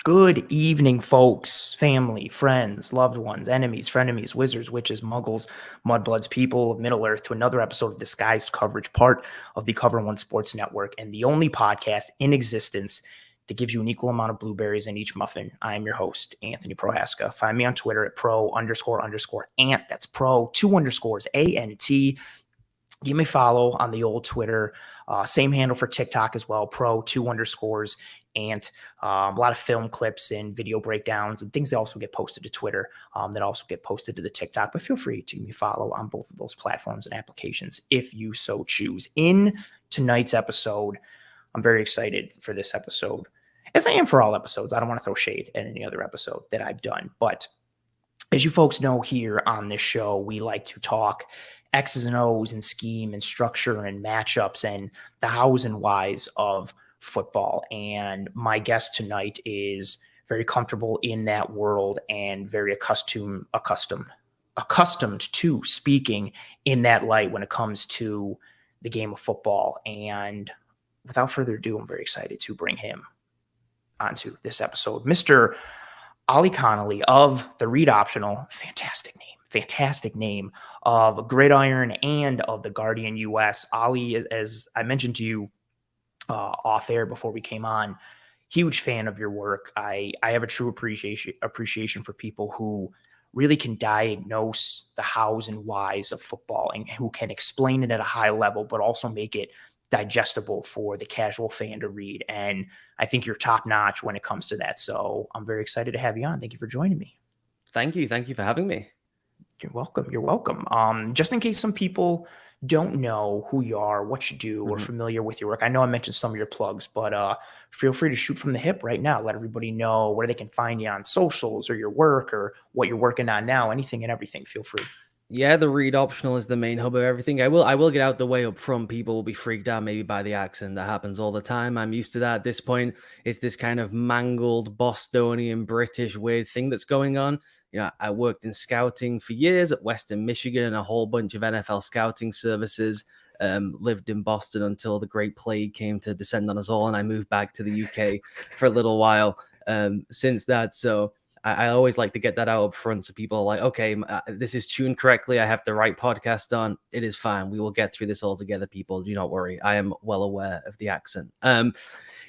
Good evening, folks, family, friends, loved ones, enemies, frenemies, wizards, witches, muggles, mudbloods, people of Middle Earth to another episode of Disguised Coverage, part of the Cover One Sports Network and the only podcast in existence that gives you an equal amount of blueberries in each muffin. I am your host, Anthony Prohaska. Find me on Twitter at pro__ant. That's pro, 2 ANT. Give me a follow on the old Twitter. Same handle for TikTok as well, pro__ant. A lot of film clips and video breakdowns and things that also get posted to Twitter that also get posted to the TikTok. But feel free to give me a follow on both of those platforms and applications if you so choose. In tonight's episode, I'm very excited for this episode, as I am for all episodes. I don't want to throw shade at any other episode that I've done. But as you folks know, here on this show, we like to talk X's and O's and scheme and structure and matchups and the hows and whys of football. And my guest tonight is very comfortable in that world and very accustomed to speaking in that light when it comes to the game of football. And without further ado, I'm very excited to bring him onto this episode. Mr. Ollie Connolly of the Read Optional, fantastic name of Gridiron and of the Guardian US. Ollie, as I mentioned to you off air before we came on, huge fan of your work. I have a true appreciation for people who really can diagnose the hows and whys of football and who can explain it at a high level, but also make it digestible for the casual fan to read. And I think you're top notch when it comes to that. So I'm very excited to have you on. Thank you for joining me. Thank you for having me. You're welcome. Just in case some people don't know who you are, what you do, or familiar with your work, I know I mentioned some of your plugs, but feel free to shoot from the hip right now. Let everybody know where they can find you on socials or your work or what you're working on now, anything and everything. Feel free. Yeah, the Read Optional is the main hub of everything. I will get out the way up front. People will be freaked out maybe by the accent. That happens all the time. I'm used to that at this point. It's this kind of mangled Bostonian British weird thing that's going on. You know, I worked in scouting for years at Western Michigan and a whole bunch of NFL scouting services. Lived in Boston until the Great Plague came to descend on us all, and I moved back to the UK for a little while since that. So I always like to get that out up front so people are like, okay, this is tuned correctly. I have the right podcast on. It is fine. We will get through this all together, people. Do not worry. I am well aware of the accent.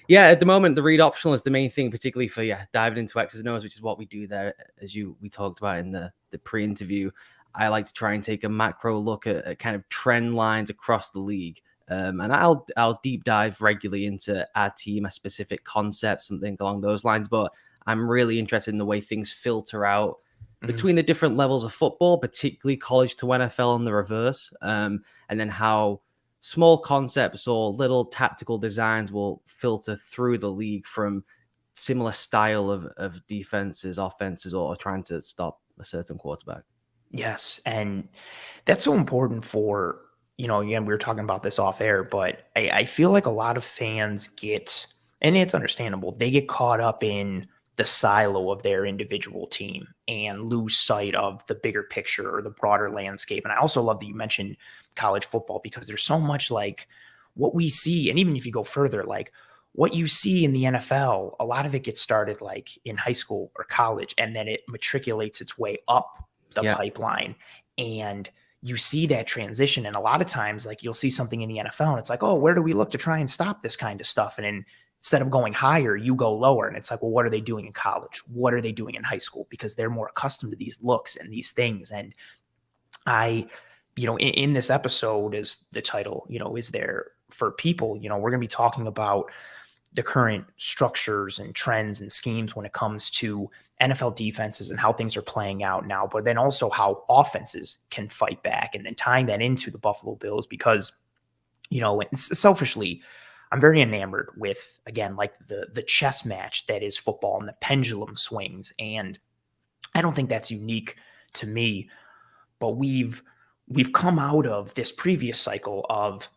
Yeah, at the moment, the Read Optional is the main thing, particularly for diving into X's and O's, which is what we do there, as we talked about in the pre-interview. I like to try and take a macro look at kind of trend lines across the league. And I'll deep dive regularly into our team, a specific concept, something along those lines. But I'm really interested in the way things filter out between the different levels of football, particularly college to NFL and the reverse, and then how small concepts or little tactical designs will filter through the league from similar style of defenses, offenses, or trying to stop a certain quarterback. Yes, and that's so important for, again, we were talking about this off air, but I feel like a lot of fans get, and it's understandable, they get caught up in the silo of their individual team and lose sight of the bigger picture or the broader landscape. And I also love that you mentioned college football, because there's so much like what we see. And even if you go further, like what you see in the NFL, a lot of it gets started like in high school or college, and then it matriculates its way up the pipeline. And you see that transition. And a lot of times, like you'll see something in the NFL and it's like, oh, where do we look to try and stop this kind of stuff? And instead of going higher, you go lower. And it's like, well, what are they doing in college? What are they doing in high school? Because they're more accustomed to these looks and these things. And in this episode, as the title, is there for people, we're going to be talking about the current structures and trends and schemes when it comes to NFL defenses and how things are playing out now, but then also how offenses can fight back, and then tying that into the Buffalo Bills, because, selfishly, I'm very enamored with, again, like the chess match that is football and the pendulum swings. And I don't think that's unique to me, but we've come out of this previous cycle of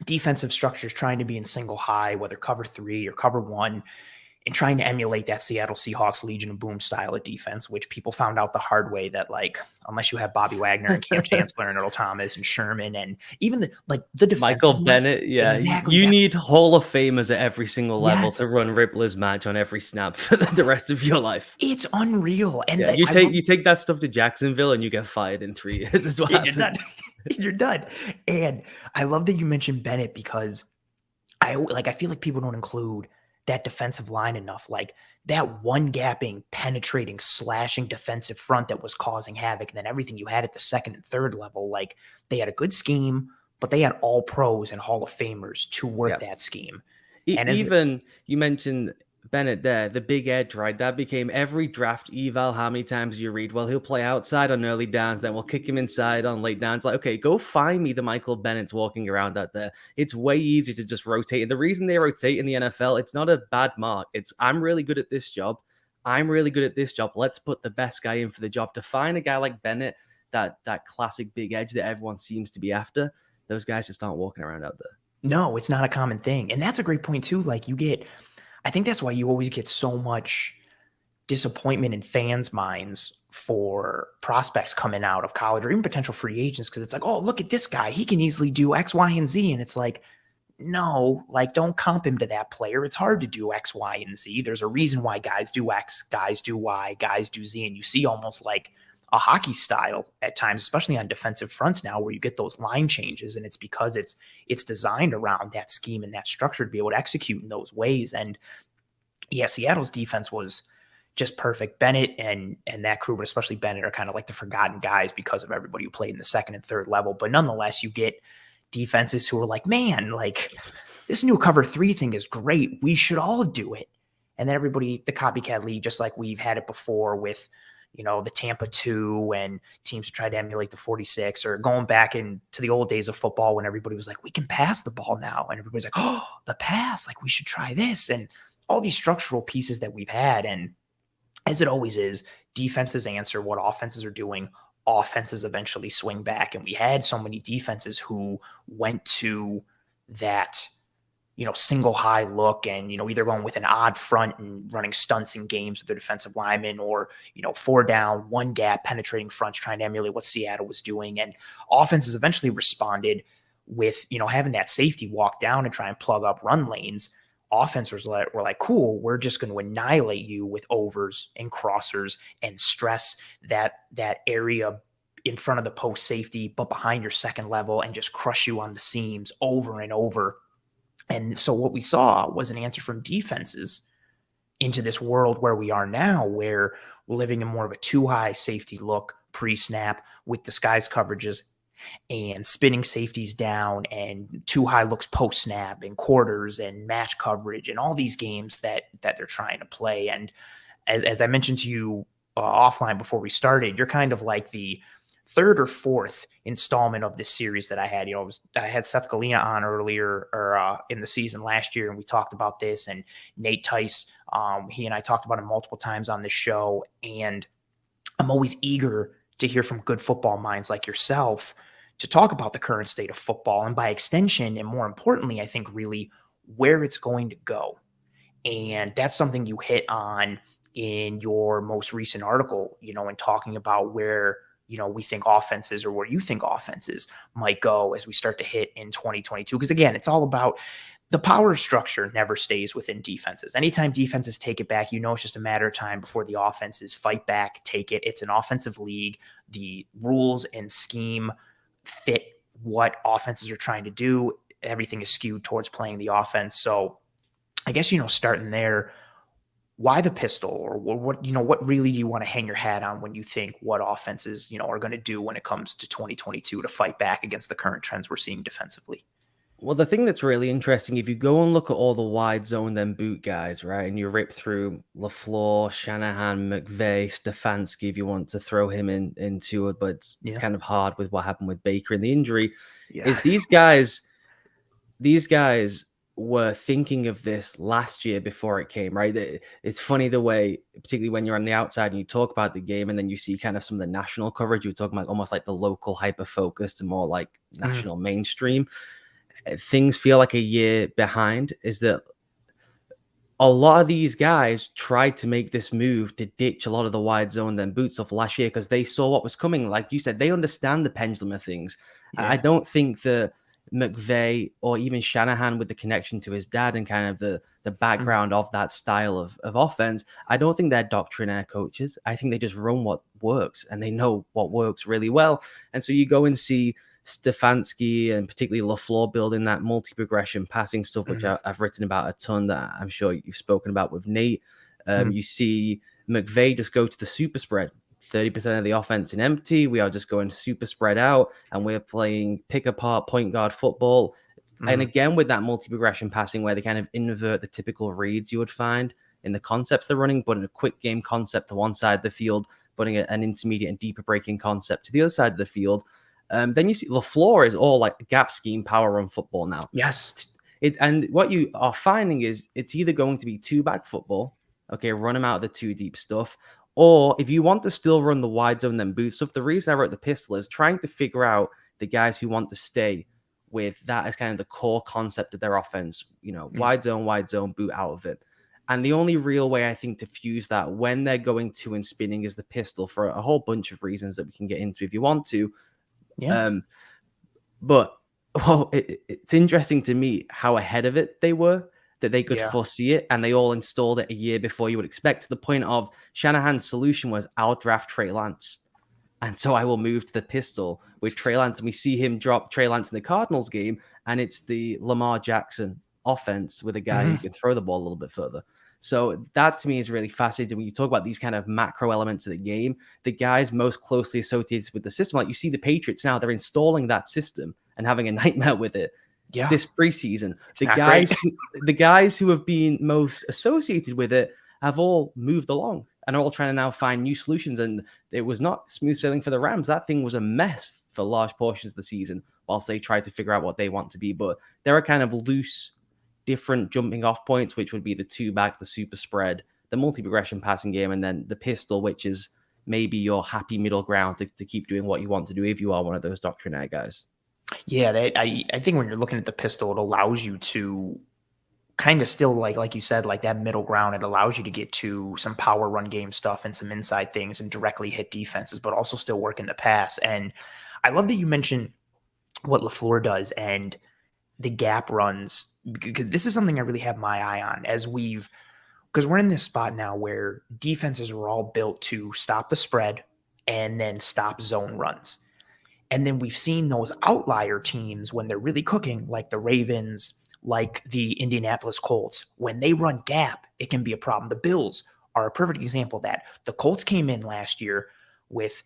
defensive structures trying to be in single high, whether cover 3 or cover 1. in trying to emulate that Seattle Seahawks Legion of Boom style of defense, which people found out the hard way that, like, unless you have Bobby Wagner and Cam Chancellor and Earl Thomas and Sherman and even the defensive Michael line, Bennett, exactly. You need Hall of Famers at every single level to run Rippler's match on every snap for the rest of your life. It's unreal. And you take that stuff to Jacksonville and you get fired in 3 years as well. You're done. You're done. And I love that you mentioned Bennett because I feel like people don't include that defensive line enough. Like that one gapping, penetrating, slashing defensive front that was causing havoc. And then everything you had at the second and third level, like they had a good scheme, but they had all pros and Hall of Famers to work that scheme. And even you mentioned Bennett there, the big edge, right? That became every draft eval. How many times do you read? Well, he'll play outside on early downs, then we'll kick him inside on late downs. Like, okay, go find me the Michael Bennett's walking around out there. It's way easier to just rotate. And the reason they rotate in the NFL, it's not a bad mark. It's I'm really good at this job. I'm really good at this job. Let's put the best guy in for the job. To find a guy like Bennett, that classic big edge that everyone seems to be after, those guys just aren't walking around out there. No, it's not a common thing. And that's a great point too. Like I think that's why you always get so much disappointment in fans' minds for prospects coming out of college or even potential free agents. Cause it's like, oh, look at this guy. He can easily do X, Y, and Z. And it's like, no, like don't comp him to that player. It's hard to do X, Y, and Z. There's a reason why guys do X, guys do Y, guys do Z. And you see almost like a hockey style at times, especially on defensive fronts now, where you get those line changes, and it's because it's designed around that scheme and that structure to be able to execute in those ways. And yeah, Seattle's defense was just perfect. Bennett and that crew, but especially Bennett, are kind of like the forgotten guys because of everybody who played in the second and third level. But nonetheless, you get defenses who are like, man, like this new cover 3 thing is great. We should all do it. And then everybody, the copycat league, just like we've had it before with, the Tampa 2 and teams try to emulate the 46, or going back into the old days of football when everybody was like, we can pass the ball now. And everybody's like, oh, the pass, like we should try this. And all these structural pieces that we've had. And as it always is, defenses answer what offenses are doing. Offenses eventually swing back. And we had so many defenses who went to that single high look and, either going with an odd front and running stunts in games with their defensive linemen, or, 4 down, 1 gap, penetrating fronts, trying to emulate what Seattle was doing. And offenses eventually responded with, having that safety walk down and try and plug up run lanes. Offenses were like, cool, we're just going to annihilate you with overs and crossers and stress that area in front of the post safety, but behind your second level, and just crush you on the seams over and over. And so what we saw was an answer from defenses into this world where we are now, where we're living in more of a 2-high safety look pre-snap with disguised coverages and spinning safeties down, and 2-high looks post-snap and quarters and match coverage and all these games that they're trying to play. And as I mentioned to you offline before we started, you're kind of like the third or fourth installment of this series that I had. I had Seth Galina on earlier or in the season last year, and we talked about this. And Nate Tice, he and I talked about him multiple times on this show. And I'm always eager to hear from good football minds like yourself to talk about the current state of football, and by extension, and more importantly, I think really where it's going to go. And that's something you hit on in your most recent article, in talking about where we think offenses, or where you think offenses might go as we start to hit in 2022. Because again, it's all about the power structure never stays within defenses. Anytime defenses take it back, it's just a matter of time before the offenses fight back, take it. It's an offensive league. The rules and scheme fit what offenses are trying to do. Everything is skewed towards playing the offense. So I guess, starting there, why the pistol, or what really do you want to hang your hat on when you think what offenses, are going to do when it comes to 2022 to fight back against the current trends we're seeing defensively? Well, the thing that's really interesting, if you go and look at all the wide zone then boot guys, right, and you rip through LaFleur, Shanahan, McVay, Stefanski, if you want to throw him into it, but it's kind of hard with what happened with Baker and the injury, is these guys were thinking of this last year before it came, right? It's funny the way, particularly when you're on the outside and you talk about the game and then you see kind of some of the national coverage, you were talking about almost like the local hyper-focused and more like national mainstream. Things feel like a year behind. Is that a lot of these guys tried to make this move to ditch a lot of the wide zone then boot stuff last year because they saw what was coming. Like you said, they understand the pendulum of things. I Yeah. don't think that McVay or even Shanahan, with the connection to his dad and kind of the Mhm. background of that style of offense, I don't think they're doctrinaire coaches. I think they just run what works and they know what works really well. And so you go and see Stefanski and particularly LaFleur building that multi-progression passing stuff, which Mhm. I've written about a ton that I'm sure you've spoken about with Nate. Mhm. You see McVay just go to the super spread. 30% of the offense in empty. We are just going super spread out and we're playing pick apart point guard football. And Mhm. again, with that multi-progression passing where they kind of invert the typical reads you would find in the concepts they're running, but in a quick game concept to one side of the field, putting an intermediate and deeper breaking concept to the other side of the field. Then you see LaFleur is all like gap scheme power run football now. Yes. And what you are finding is it's either going to be two back football, okay, run them out of the two deep stuff, or if you want to still run the wide zone then boot stuff. The reason I wrote the pistol is trying to figure out the guys who want to stay with that as kind of the core concept of their offense, Mm. wide zone, boot out of it. And the only real way I think to fuse that when they're going to and spinning is the pistol for a whole bunch of reasons that we can get into if you want to. Yeah. Um, but it's interesting to me how ahead of it they were, that they could Yeah. foresee it, and they all installed it a year before you would expect, to the point of Shanahan's solution was, I'll draft Trey Lance. And so I will move to the pistol with Trey Lance. And we see him drop Trey Lance in the Cardinals game, and it's the Lamar Jackson offense with a guy who Mhm. can throw the ball a little bit further. So that to me is really fascinating. When you talk about these kind of macro elements of the game, the guys most closely associated with the system, like you see the Patriots now, they're installing that system and having a nightmare with it Yeah. this preseason. It's The not great. guys, the guys who have been most associated with it have all moved along and are all trying to now find new solutions. And it was not smooth sailing for the Rams. That thing was a mess for large portions of the season, whilst they tried to figure out what they want to be. But there are kind of loose, different jumping off points, which would be the two back, the super spread, the multi-progression passing game, and then the pistol, which is maybe your happy middle ground to keep doing what you want to do if you are one of those doctrinaire guys. Yeah, I think when you're looking at the pistol, it allows you to kind of still like you said, like that middle ground. It allows you to get to some power run game stuff and some inside things and directly hit defenses, but also still work in the pass. And I love that you mentioned what LaFleur does and the gap runs, because this is something I really have my eye on because we're in this spot now where defenses are all built to stop the spread and then stop zone runs. And then we've seen those outlier teams when they're really cooking, like the Ravens, like the Indianapolis Colts. When they run gap, it can be a problem. The Bills are a perfect example of that. The Colts came in last year with,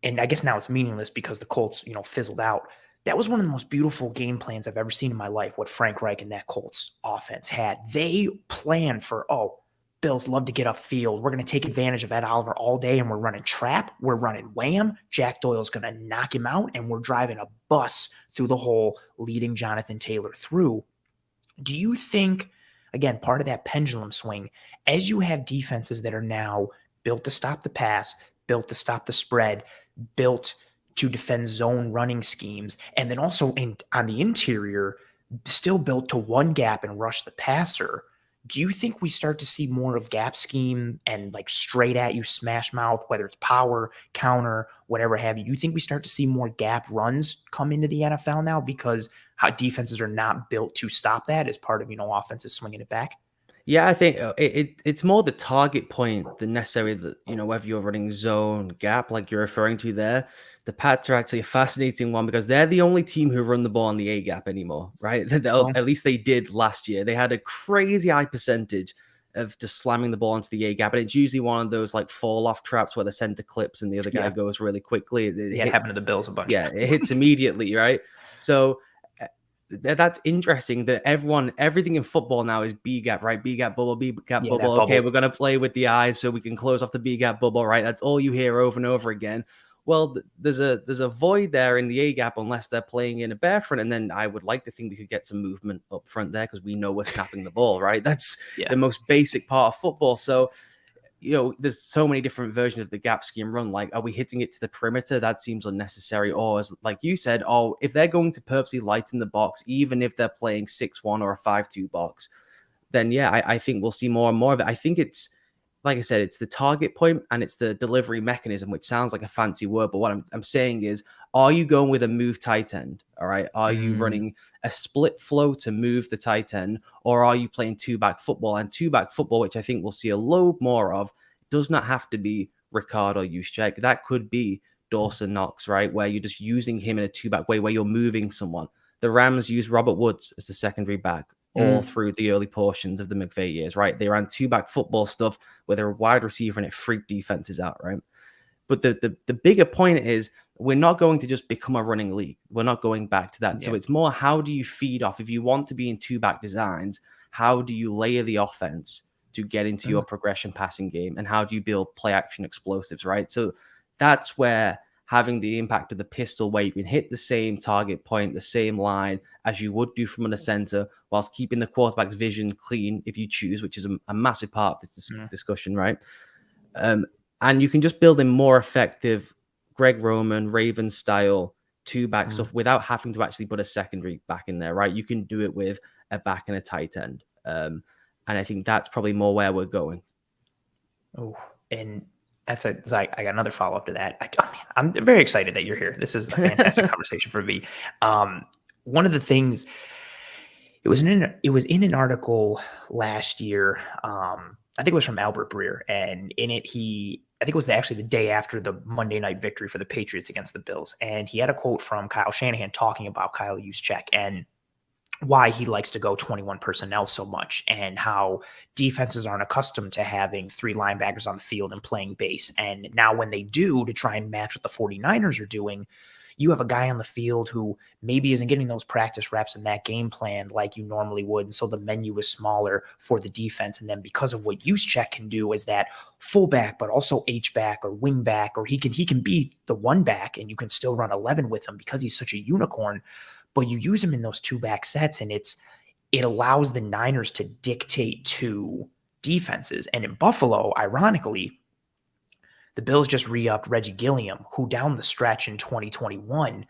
and I guess now it's meaningless because the Colts, fizzled out. That was one of the most beautiful game plans I've ever seen in my life, what Frank Reich and that Colts offense had. They planned for, Bills love to get upfield. We're going to take advantage of Ed Oliver all day, and we're running trap. We're running wham. Jack Doyle's going to knock him out, and we're driving a bus through the hole, leading Jonathan Taylor through. Do you think, again, part of that pendulum swing, as you have defenses that are now built to stop the pass, built to stop the spread, built to defend zone running schemes, and then also on the interior, still built to one gap and rush the passer? Do you think we start to see more of gap scheme and like straight at you smash mouth, whether it's power, counter, whatever have you? Do you think we start to see more gap runs come into the NFL now because how defenses are not built to stop that as part of, offenses swinging it back? Yeah, I think it's more the target point than necessarily whether you're running zone gap like you're referring to there. The Pats are actually a fascinating one because they're the only team who run the ball on the A gap anymore, right? Well, At least they did last year. They had a crazy high percentage of just slamming the ball into the A gap, and it's usually one of those like fall off traps where the center clips and the other guy yeah. goes really quickly. Yeah, it happened to the Bills a bunch. Yeah, it hits immediately, right? So that's interesting that everything in football now is B gap, right? B gap bubble, B gap Yeah, bubble. that Okay, bubble. we're gonna play with the eyes so we can close off the B gap bubble, right? That's all you hear over and over again. Well, there's a void there in the A gap unless they're playing in a bare front, and then I would like to think we could get some movement up front there because we know we're snapping the ball, right? That's Yeah. the most basic part of football. So there's so many different versions of the gap scheme run. Like, are we hitting it to the perimeter? That seems unnecessary. Or as like you said, if they're going to purposely lighten the box, even if they're playing 6-1 or a 5-2 box, then yeah, I think we'll see more and more of it. I think it's, like I said, it's the target point and it's the delivery mechanism, which sounds like a fancy word, but what I'm saying is, are you going with a move tight end? All right. Are you running a split flow to move the tight end, or are you playing two-back football? And two-back football, which I think we'll see a load more of, does not have to be Ricard or Juszczyk. That could be Dawson Knox, right? Where you're just using him in a two-back way where you're moving someone. The Rams use Robert Woods as the secondary back all through the early portions of the McVay years, right? They ran two-back football stuff where they're a wide receiver and it freaked defenses out, right? But the bigger point is, we're not going to just become a running league. We're not going back to that. Yeah. So it's more, how do you feed off? If you want to be in two-back designs, how do you layer the offense to get into your progression passing game? And how do you build play action explosives, right? So that's where having the impact of the pistol, where you can hit the same target point, the same line as you would do from under center, whilst keeping the quarterback's vision clean if you choose, which is a massive part of this discussion, right? And you can just build in more effective Greg Roman, Raven style two-back stuff without having to actually put a secondary back in there, right? You can do it with a back and a tight end. And I think that's probably more where we're going. Oh, and that's I got another follow-up to that. I'm very excited that you're here. This is a fantastic conversation for me. One of the things, it was in an article last year. I think it was from Albert Breer, and in it, I think it was actually the day after the Monday night victory for the Patriots against the Bills. And he had a quote from Kyle Shanahan talking about Kyle Juszczyk and why he likes to go 21 personnel so much, and how defenses aren't accustomed to having three linebackers on the field and playing base. And now when they do, to try and match what the 49ers are doing, you have a guy on the field who maybe isn't getting those practice reps in that game plan like you normally would. And so the menu is smaller for the defense. And then because of what Juszczyk can do as that fullback, but also H-back or wing back, or he can be the one back and you can still run 11 with him because he's such a unicorn. But you use him in those two-back sets, and it allows the Niners to dictate to defenses. And in Buffalo, ironically, the Bills just re-upped Reggie Gilliam, who down the stretch in 2021,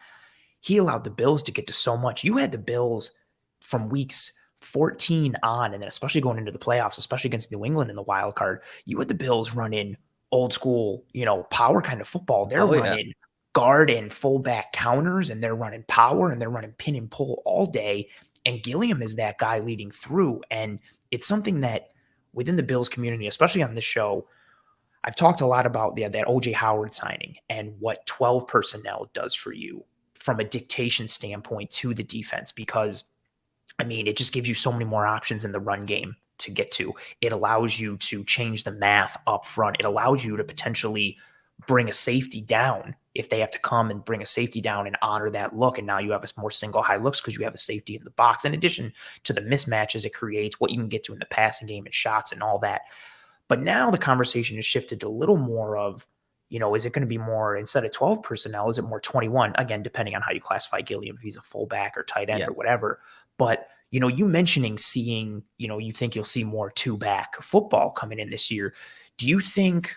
he allowed the Bills to get to so much. You had the Bills from weeks 14 on, and then especially going into the playoffs, especially against New England in the wild card, you had the Bills running old school, power kind of football. They're running guard and fullback counters, and they're running power, and they're running pin and pull all day. And Gilliam is that guy leading through. And it's something that within the Bills community, especially on this show, I've talked a lot about that OJ Howard signing and what 12 personnel does for you from a dictation standpoint to the defense, because it just gives you so many more options in the run game to get to. It allows you to change the math up front. It allows you to potentially bring a safety down if they have to come and bring a safety down and honor that look. And now you have a more single high looks because you have a safety in the box, in addition to the mismatches it creates, what you can get to in the passing game and shots and all that. But now the conversation has shifted to a little more of, is it going to be more, instead of 12 personnel, is it more 21? Again, depending on how you classify Gilliam, if he's a fullback or tight end or whatever. But, you mentioning seeing, you think you'll see more two-back football coming in this year. Do you think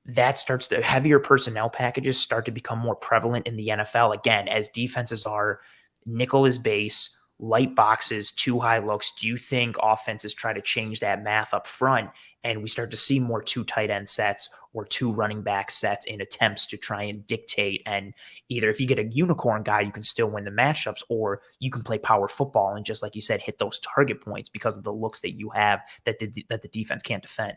that starts, the heavier personnel packages start to become more prevalent in the NFL again, as defenses are nickel is base, light boxes, two high looks? Do you think offenses try to change that math up front and we start to see more two tight end sets or two running back sets in attempts to try and dictate? And either if you get a unicorn guy, you can still win the matchups, or you can play power football and, just like you said, hit those target points because of the looks that you have that the defense can't defend.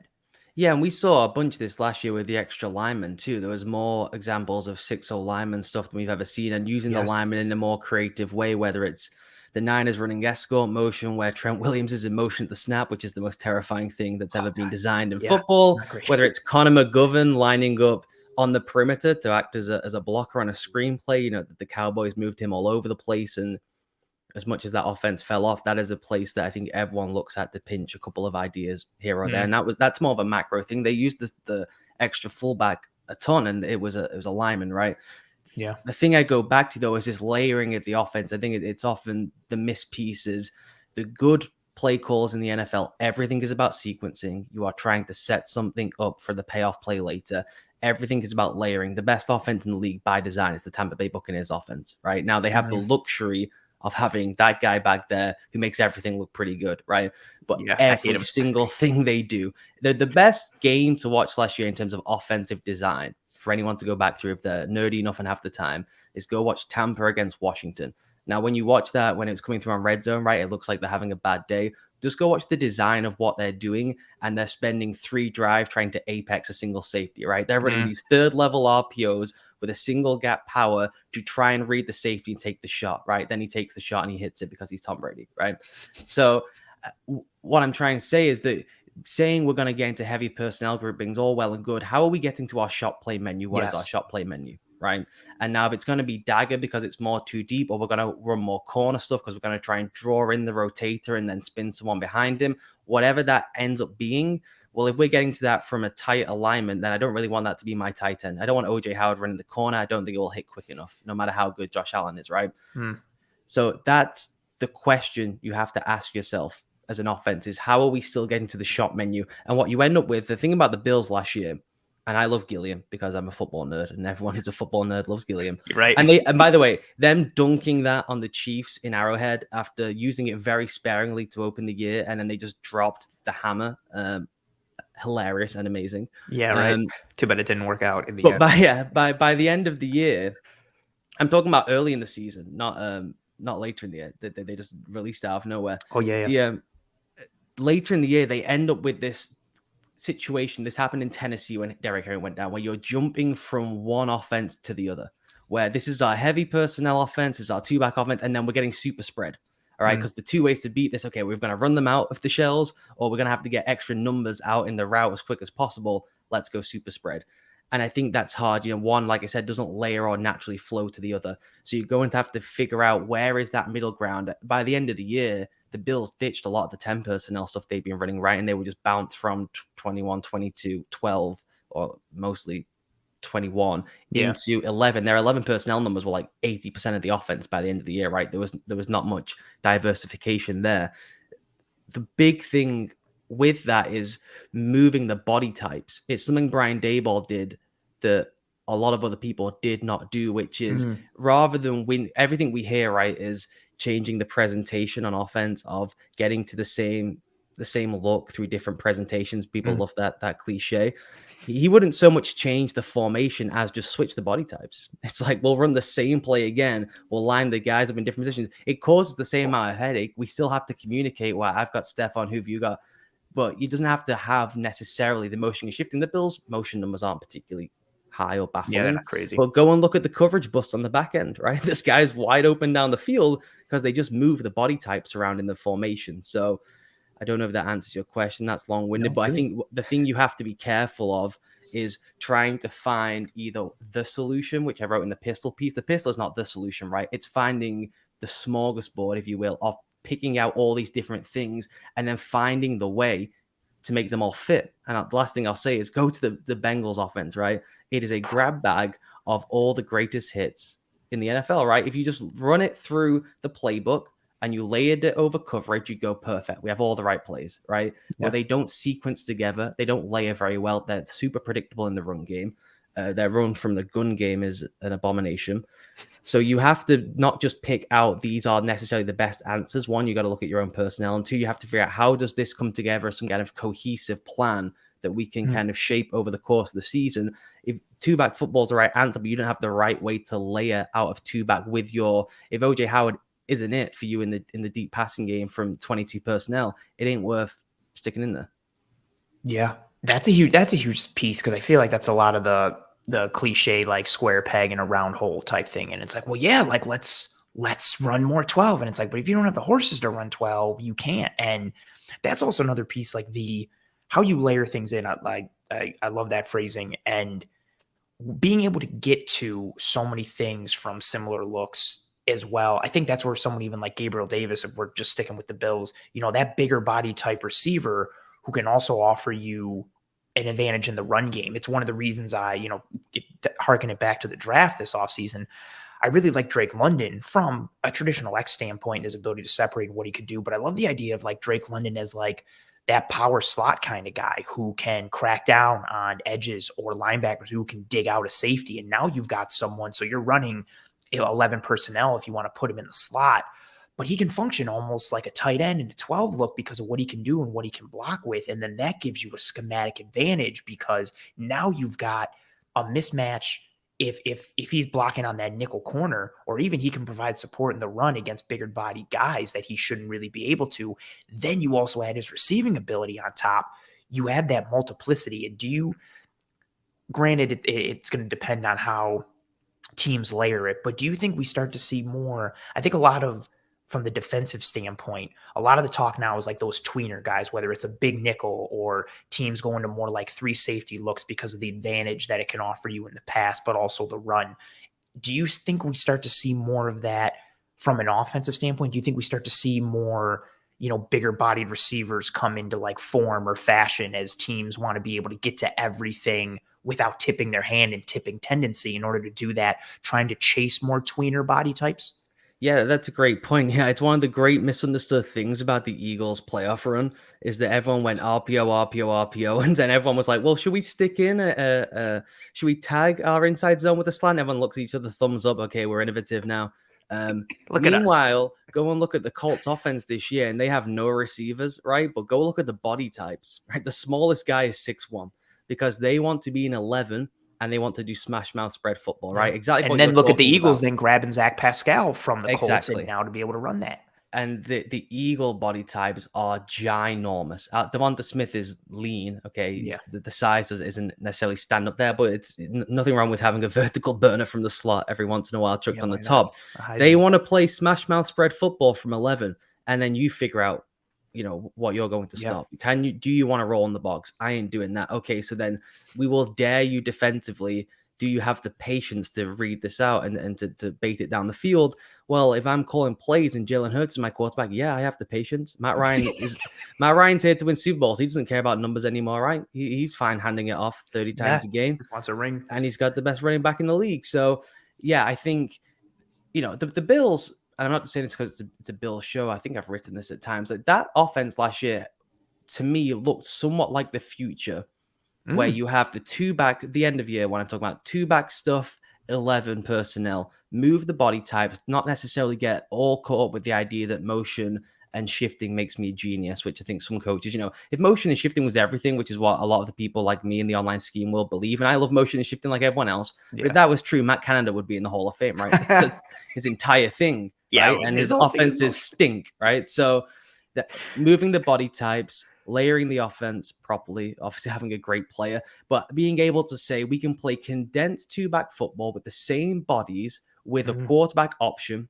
Yeah, and we saw a bunch of this last year with the extra linemen too. There was more examples of 6-0 lineman stuff than we've ever seen, and using the linemen in a more creative way, whether it's the Niners running escort motion where Trent Williams is in motion at the snap, which is the most terrifying thing that's ever been designed in football, whether it's Connor McGovern lining up on the perimeter to act as a blocker on a screenplay. The Cowboys moved him all over the place, and as much as that offense fell off, that is a place that I think everyone looks at to pinch a couple of ideas here or there. And that's more of a macro thing. They used the extra fullback a ton, and it was a lineman, right? Yeah. The thing I go back to, though, is this layering at the offense. I think it's often the missed pieces. The good play calls in the NFL, everything is about sequencing. You are trying to set something up for the payoff play later. Everything is about layering. The best offense in the league by design is the Tampa Bay Buccaneers offense, right? Now they have the luxury of having that guy back there who makes everything look pretty good, right? But Yeah, I hate every him. single thing they do, the best game to watch last year in terms of offensive design, for anyone to go back through if they're nerdy enough and have the time, is go watch Tampa against Washington. Now, when you watch that, when it's coming through on Red Zone, right, it looks like they're having a bad day. Just go watch the design of what they're doing, and they're spending 3 drives trying to apex a single safety, right? They're running these third-level RPOs with a single gap power to try and read the safety and take the shot, right? Then he takes the shot and he hits it because he's Tom Brady, right? So what I'm trying to say is that saying we're going to get into heavy personnel groupings, all well and good. How are we getting to our shot play menu? What is our shot play menu, right? And now if it's going to be dagger because it's more too deep, or we're going to run more corner stuff because we're going to try and draw in the rotator and then spin someone behind him, whatever that ends up being. Well, if we're getting to that from a tight alignment, then I don't really want that to be my tight end. I don't want OJ Howard running the corner. I don't think it will hit quick enough, no matter how good Josh Allen is, right? So that's the question you have to ask yourself as an offense, is how are we still getting to the shot menu? And what you end up with, the thing about the Bills last year, and I love Gilliam because I'm a football nerd, and everyone who's a football nerd loves Gilliam. You're right. And by the way, them dunking that on the Chiefs in Arrowhead after using it very sparingly to open the year, and then they just dropped the hammer. Hilarious and amazing. Yeah, right. Too bad it didn't work out in the end. By the end of the year, I'm talking about early in the season, not later in the year. They just released it out of nowhere. Oh yeah. Later in the year, they end up with this situation. This happened in Tennessee when Derrick Henry went down, where you're jumping from one offense to the other, where this is our heavy personnel offense, this is our 2-back offense, and then we're getting super spread. All right, because the 2 ways to beat this, okay, we're going to run them out of the shells, or we're going to have to get extra numbers out in the route as quick as possible. Let's go super spread. And I think that's hard. One, like I said, doesn't layer or naturally flow to the other. So you're going to have to figure out where is that middle ground. By the end of the year, the Bills ditched a lot of the 10 personnel stuff they've been running, right? And they would just bounce from 21, 22, 12, or mostly 21 into 11. Their 11 personnel numbers were like 80% of the offense by the end of the year, right? There was not much diversification there. The big thing with that is moving the body types. It's something Brian Daboll did that a lot of other people did not do, which is rather than win, everything we hear, right, is changing the presentation on offense, of getting to the same look through different presentations. People love that cliche. He wouldn't so much change the formation as just switch the body types. It's like, we'll run the same play again. We'll line the guys up in different positions. It causes the same amount of headache. We still have to communicate, well, I've got Stephon, who have you got? But it doesn't have to have necessarily the motion is shifting. The Bills' motion numbers aren't particularly high or baffling. Yeah, they're not crazy. But go and look at the coverage bust on the back end, right? This guy's wide open down the field because they just move the body types around in the formation. So I don't know if that answers your question. That's long-winded, but I think the thing you have to be careful of is trying to find either the solution, which I wrote in the pistol piece. The pistol is not the solution, right? It's finding the smorgasbord, if you will, of picking out all these different things and then finding the way to make them all fit. And the last thing I'll say is go to the Bengals offense, right? It is a grab bag of all the greatest hits in the NFL, right? If you just run it through the playbook and you layered it over coverage, you go perfect. We have all the right plays, right? Yeah. But they don't sequence together. They don't layer very well. They're super predictable in the run game. Their run from the gun game is an abomination. So you have to not just pick out these are necessarily the best answers. One, you got to look at your own personnel. And two, you have to figure out how does this come together as some kind of cohesive plan that we can kind of shape over the course of the season. If 2-back football is the right answer, but you don't have the right way to layer out of 2-back with your, if OJ Howard isn't it for you in the deep passing game from 22 personnel, it ain't worth sticking in there. Yeah, that's a huge piece, because I feel like that's a lot of the cliche like square peg in a round hole type thing. And it's like, well, yeah, like let's run more 12. And it's like, but if you don't have the horses to run 12, you can't. And that's also another piece, like how you layer things in. I love that phrasing, and being able to get to so many things from similar looks as well. I think that's where someone even like Gabriel Davis, if we're just sticking with the Bills, that bigger body type receiver who can also offer you an advantage in the run game. It's one of the reasons harken it back to the draft this offseason. I really like Drake London from a traditional X standpoint, his ability to separate what he could do. But I love the idea of like Drake London as like that power slot kind of guy who can crack down on edges or linebackers who can dig out a safety. And now you've got someone, so you're running 11 personnel if you want to put him in the slot. but he can function almost like a tight end in a 12 look because of what he can do and what he can block with. And then that gives you a schematic advantage because now you've got a mismatch. If he's blocking on that nickel corner, or even he can provide support in the run against bigger body guys that he shouldn't really be able to, then you also add his receiving ability on top. You have that multiplicity. And granted, it's going to depend on how teams layer it, but do you think we start to see more? I think from the defensive standpoint, a lot of the talk now is like those tweener guys, whether it's a big nickel or teams going to more like 3 safety looks because of the advantage that it can offer you in the pass, but also the run. Do you think we start to see more of that from an offensive standpoint? Do you think we start to see more, bigger bodied receivers come into like form or fashion as teams want to be able to get to everything without tipping their hand and tipping tendency in order to do that, trying to chase more tweener body types? Yeah, that's a great point. Yeah, it's one of the great misunderstood things about the Eagles playoff run is that everyone went RPO, RPO, RPO, and then everyone was like, "Well, should we stick in should we tag our inside zone with a slant?" Everyone looks at each other, thumbs up. Okay, we're innovative now. Look at us. Meanwhile, go and look at the Colts offense this year, and they have no receivers, right? But go look at the body types, right? The smallest guy is 6'1" because they want to be in 11. And they want to do smash mouth spread football, right? Exactly. And what then you're look at the talking Eagles, about. then grabbing Zach Pascal from the Colts, Exactly. and now to be able to run that. And the Eagle body types are ginormous. Devonta Smith is lean. Okay, Yeah. The size isn't necessarily stand up there, but it's nothing wrong with having a vertical burner from the slot every once in a while chucked on the top. They want to play smash mouth spread football from 11, and then you figure out, what you're going to stop. Do you want to roll in the box? I ain't doing that. Okay, so then we will dare you defensively. Do you have the patience to read this out and to bait it down the field? Well, if I'm calling plays and Jalen Hurts is my quarterback, yeah, I have the patience. Matt Ryan's here to win Super Bowls. He doesn't care about numbers anymore, right? He's fine handing it off 30 times a game. Wants a ring. And he's got the best running back in the league. So, yeah, I think, the Bills, and I'm not saying this because it's a Bills show. I think I've written this at times. Like that offense last year, to me, looked somewhat like the future, where you have the 2 backs at the end of year when I'm talking about 2 back stuff, 11 personnel, move the body types, not necessarily get all caught up with the idea that motion and shifting makes me a genius, which I think some coaches, if motion and shifting was everything, which is what a lot of the people like me in the online scheme will believe, and I love motion and shifting like everyone else, but if that was true, Matt Canada would be in the Hall of Fame, right? His entire thing, right? And his offenses stink, right? So moving the body types, layering the offense properly, obviously having a great player, but being able to say we can play condensed 2-back football with the same bodies with a quarterback option,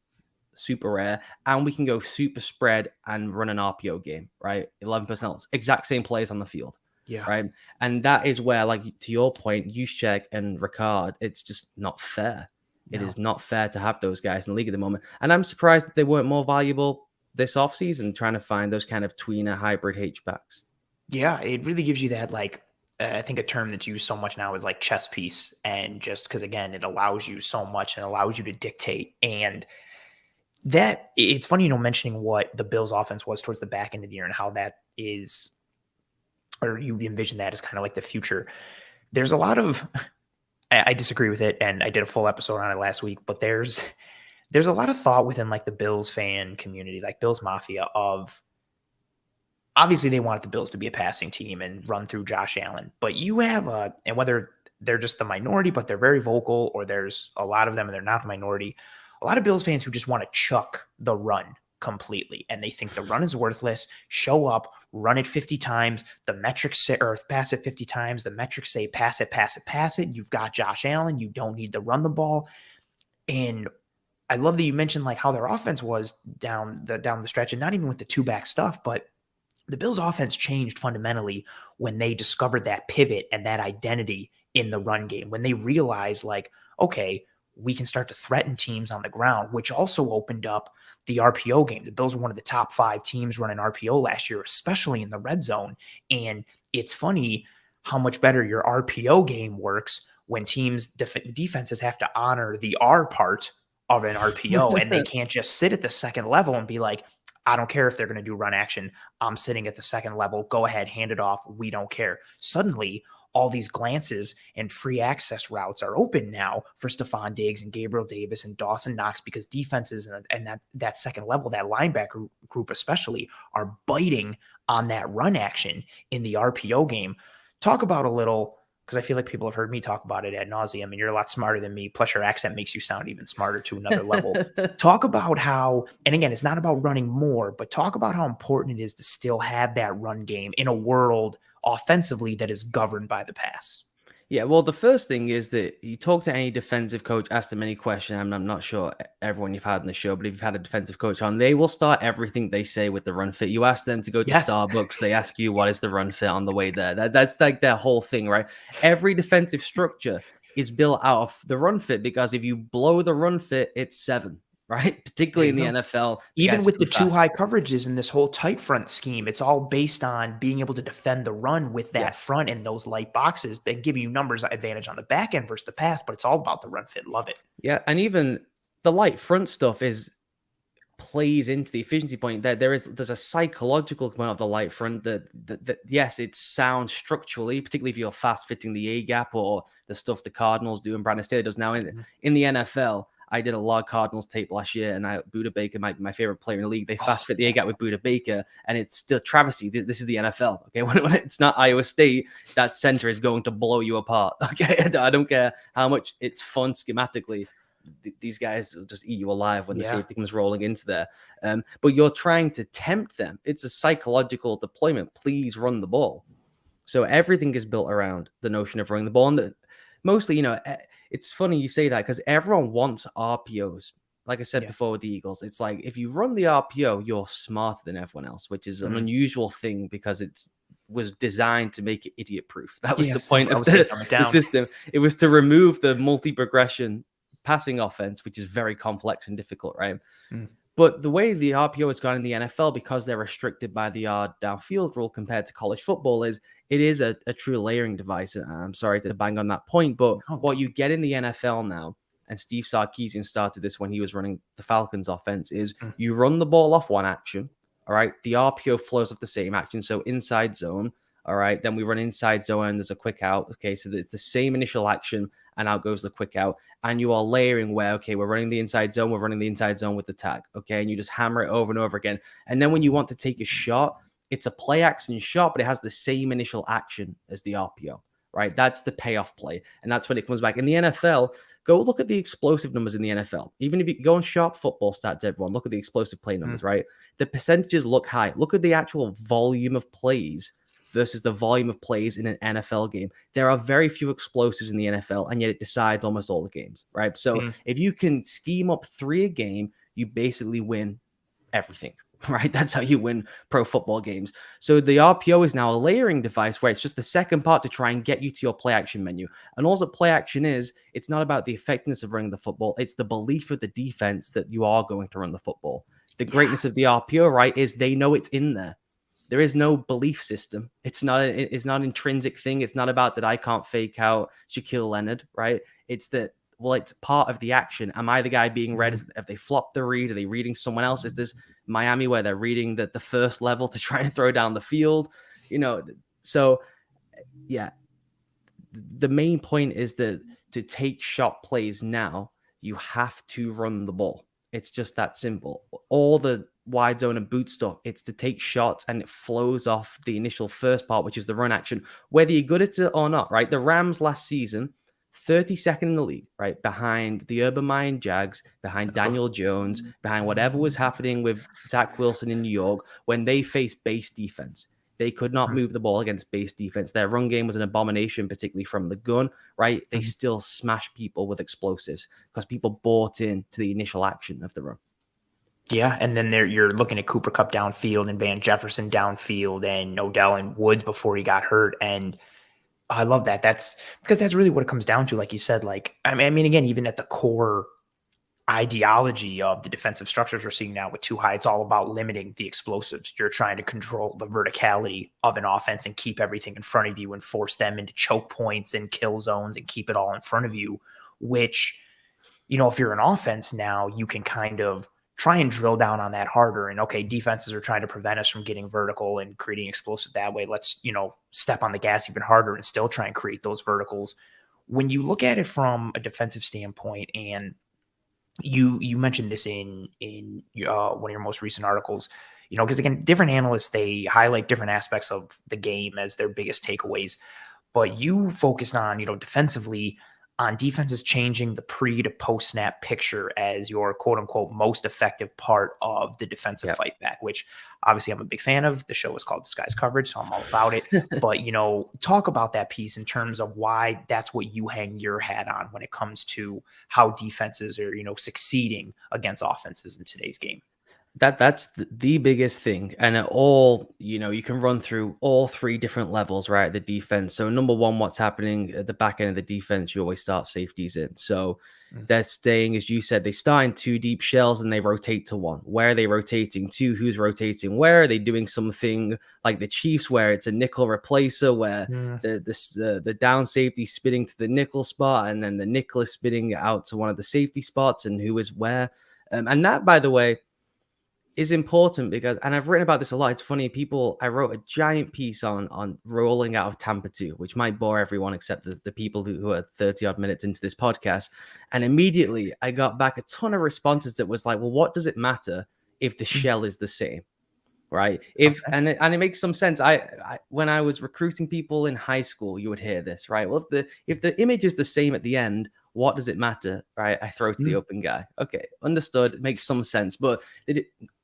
super rare, and we can go super spread and run an RPO game, right? 11 personnel, exact same players on the field. Yeah. Right. And that is where, like, to your point, Juszczyk and Ricard, it's just not fair. No. It is not fair to have those guys in the league at the moment. And I'm surprised that they weren't more valuable this offseason, trying to find those kind of tweener hybrid H-backs. Yeah, it really gives you that, like, I think a term that's used so much now is like chess piece. And just because, again, it allows you so much and allows you to dictate. And that it's funny, mentioning what the Bills offense was towards the back end of the year and how that is, or you envision that as kind of like the future. There's a lot of, I disagree with it. And I did a full episode on it last week, but there's a lot of thought within like the Bills fan community, like Bills Mafia, of obviously they wanted the Bills to be a passing team and run through Josh Allen, but you have and whether they're just the minority, but they're very vocal, or there's a lot of them and they're not the minority, a lot of Bills fans who just want to chuck the run completely. And they think the run is worthless. Show up, run it 50 times. The metrics say, or pass it 50 times. The metrics say pass it, pass it, pass it. You've got Josh Allen. You don't need to run the ball. And I love that you mentioned like how their offense was down the stretch, and not even with the 2-back stuff, but the Bills offense changed fundamentally when they discovered that pivot and that identity in the run game, when they realized like, okay, we can start to threaten teams on the ground, which also opened up the RPO game. The Bills were one of the top 5 teams running RPO last year, especially in the red zone. And it's funny how much better your RPO game works when teams, defenses have to honor the R part of an RPO, and they can't just sit at the second level and be like, I don't care if they're going to do run action. I'm sitting at the second level. Go ahead, hand it off. We don't care. Suddenly, all these glances and free access routes are open now for Stephon Diggs and Gabriel Davis and Dawson Knox, because defenses and that second level, that linebacker group especially, are biting on that run action in the RPO game. Talk about a little, because I feel like people have heard me talk about it ad nauseum, and you're a lot smarter than me. Plus, your accent makes you sound even smarter to another level. Talk about how, and again, it's not about running more, but talk about how important it is to still have that run game in a world offensively that is governed by the pass. Yeah, well, the first thing is that you talk to any defensive coach, ask them any question. I'm not sure everyone you've had on the show, but if you've had a defensive coach on, they will start everything they say with the run fit. You ask them to go to Starbucks, they ask you what is the run fit on the way there. That's like their whole thing, right? Every defensive structure is built out of the run fit, because if you blow the run fit, it's 7. Right? Particularly in the NFL. Even with the 2 high coverages in this whole tight front scheme, it's all based on being able to defend the run with that front and those light boxes and give you numbers advantage on the back end versus the pass, but it's all about the run fit. Love it. Yeah, and even the light front stuff plays into the efficiency point. That there's a psychological component of the light front that yes, it sounds structurally, particularly if you're fast fitting the A gap or the stuff the Cardinals do and Brandon Staley does now in the NFL. I did a lot of Cardinals tape last year, and Buda Baker might be my favorite player in the league. They fast fit the A gap with Buda Baker, and it's still travesty. This is the NFL. Okay, when it's not Iowa State, that center is going to blow you apart. Okay, I don't care how much it's fun schematically. These guys will just eat you alive when the safety comes rolling into there. But you're trying to tempt them. It's a psychological deployment. Please run the ball. So everything is built around the notion of running the ball, and mostly, it's funny you say that, because everyone wants RPOs. Like I said before with the Eagles, it's like if you run the RPO, you're smarter than everyone else, which is an unusual thing because it was designed to make it idiot proof. That was the point of the system. It was to remove the multi-progression passing offense, which is very complex and difficult, right? But the way the RPO has gone in the NFL, because they're restricted by the yard downfield rule compared to college football, is it is a true layering device. I'm sorry to bang on that point, but what you get in the NFL now, and Steve Sarkisian started this when he was running the Falcons offense, is you run the ball off one action, all right? The RPO flows off the same action, so inside zone, all right? Then we run inside zone, and there's a quick out, okay? So it's the same initial action, and out goes the quick out. And you are layering where, okay, we're running the inside zone with the tag, okay? And you just hammer it over and over again. And then when you want to take a shot, it's a play action shot, but it has the same initial action as the RPO, right? That's the payoff play. And that's when it comes back. In the NFL, go look at the explosive numbers in the NFL. Even if you go on Sharp Football Stats, everyone, look at the explosive play numbers, right? The percentages look high. Look at the actual volume of plays versus the volume of plays in an NFL game. There are very few explosives in the NFL, and yet it decides almost all the games, right? So if you can scheme up 3 a game, you basically win everything, right? That's how you win pro football games. So the RPO is now a layering device where it's just the second part to try and get you to your play action menu. And all that play action is, it's not about the effectiveness of running the football. It's the belief of the defense that you are going to run the football. The greatness of the RPO, right, is they know it's in there. There is no belief system. It's not an intrinsic thing. It's not about that I can't fake out Shaquille Leonard, right? It's that, well, it's part of the action. Am I the guy being read? Have they flopped the read? Are they reading someone else? Is this Miami where they're reading the first level to try and throw down the field? So yeah, the main point is that to take shot plays now, you have to run the ball. It's just that simple. All the wide zone and boot stuff, it's to take shots, and it flows off the initial first part, which is the run action, whether you're good at it or not, right? The Rams last season, 32nd in the league, right? Behind the Urban Meyer Jags, behind Daniel Jones, behind whatever was happening with Zach Wilson in New York, when they faced base defense. They could not move the ball against base defense. Their run game was an abomination, particularly from the gun, right? They still smash people with explosives because people bought in to the initial action of the run. Yeah, and then you're looking at Cooper Kupp downfield and Van Jefferson downfield and Odell and Woods before he got hurt. And I love that. That's because that's really what it comes down to. Like you said, like, I mean, again, even at the core ideology of the defensive structures we're seeing now with 2 high, it's all about limiting the explosives. You're trying to control the verticality of an offense and keep everything in front of you and force them into choke points and kill zones and keep it all in front of you, which, if you're an offense now, you can kind of try and drill down on that harder. And okay, defenses are trying to prevent us from getting vertical and creating explosive that way. Let's, step on the gas even harder and still try and create those verticals. When you look at it from a defensive standpoint, and you mentioned this in one of your most recent articles, because again, different analysts, they highlight different aspects of the game as their biggest takeaways, but you focused on, defensively, on defenses changing the pre to post snap picture as your quote unquote most effective part of the defensive fight back, which obviously I'm a big fan of. The show is called Disguised Coverage, so I'm all about it. But, talk about that piece in terms of why that's what you hang your hat on when it comes to how defenses are, succeeding against offenses in today's game. That's the biggest thing. And at all, you can run through all three different levels, right? The defense. So number one, what's happening at the back end of the defense, you always start safeties in. So they're staying, as you said, they start in two deep shells and they rotate to one. Where are they rotating to? Who's rotating where? Are they doing something like the Chiefs where it's a nickel replacer, where the down safety spitting to the nickel spot and then the nickel is spitting out to one of the safety spots and who is where? And that, by the way, is important because, and I've written about this a lot. It's funny, I wrote a giant piece on rolling out of Tampa 2, which might bore everyone except the people who are 30 odd minutes into this podcast. And immediately I got back a ton of responses that was like, well, what does it matter if the shell is the same? Right. And it makes some sense. I when I was recruiting people in high school, you would hear this, right? Well, if the image is the same at the end, what does it matter? Right. I throw to the open guy. Okay. Understood. It makes some sense. But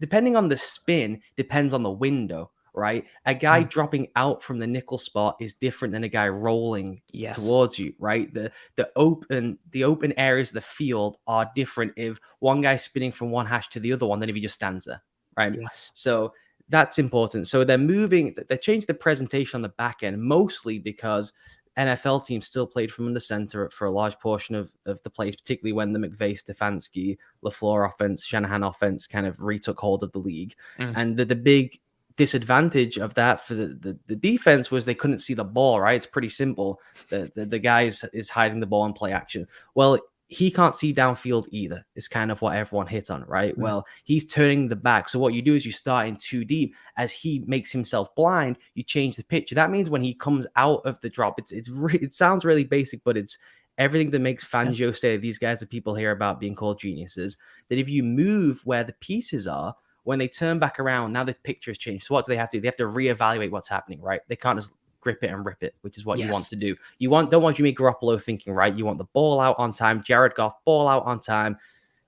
depending on the spin, depends on the window, right? A guy dropping out from the nickel spot is different than a guy rolling towards you, right? The open areas of the field are different if one guy's spinning from one hash to the other one than if he just stands there, right? Yes. So that's important. So they changed the presentation on the back end, mostly because NFL teams still played from under center for a large portion of the plays, particularly when the McVay, Stefanski, LaFleur offense, Shanahan offense kind of retook hold of the league. And the big disadvantage of that for the defense was they couldn't see the ball, right? It's pretty simple. The guy is hiding the ball in play action. Well, he can't see downfield either. Is kind of what everyone hit on, right? Well, he's turning the back. So what you do is you start in too deep. As he makes himself blind, you change the picture. That means when he comes out of the drop, it sounds really basic, but it's everything that makes Fangio say these guys are people here about being called geniuses. That if you move where the pieces are, when they turn back around, now the picture has changed. So what do they have to do? They have to reevaluate what's happening, right? They can't just grip it and rip it, which is what you want to do. Don't want Jimmy Garoppolo thinking, right? You want the ball out on time. Jared Goff, ball out on time.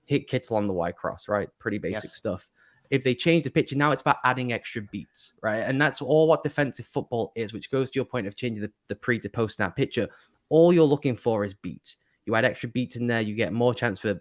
Hit Kittle on the Y cross, right? Pretty basic stuff. If they change the picture, now it's about adding extra beats, right? And that's all what defensive football is, which goes to your point of changing the pre to post snap picture. All you're looking for is beats. You add extra beats in there, you get more chance for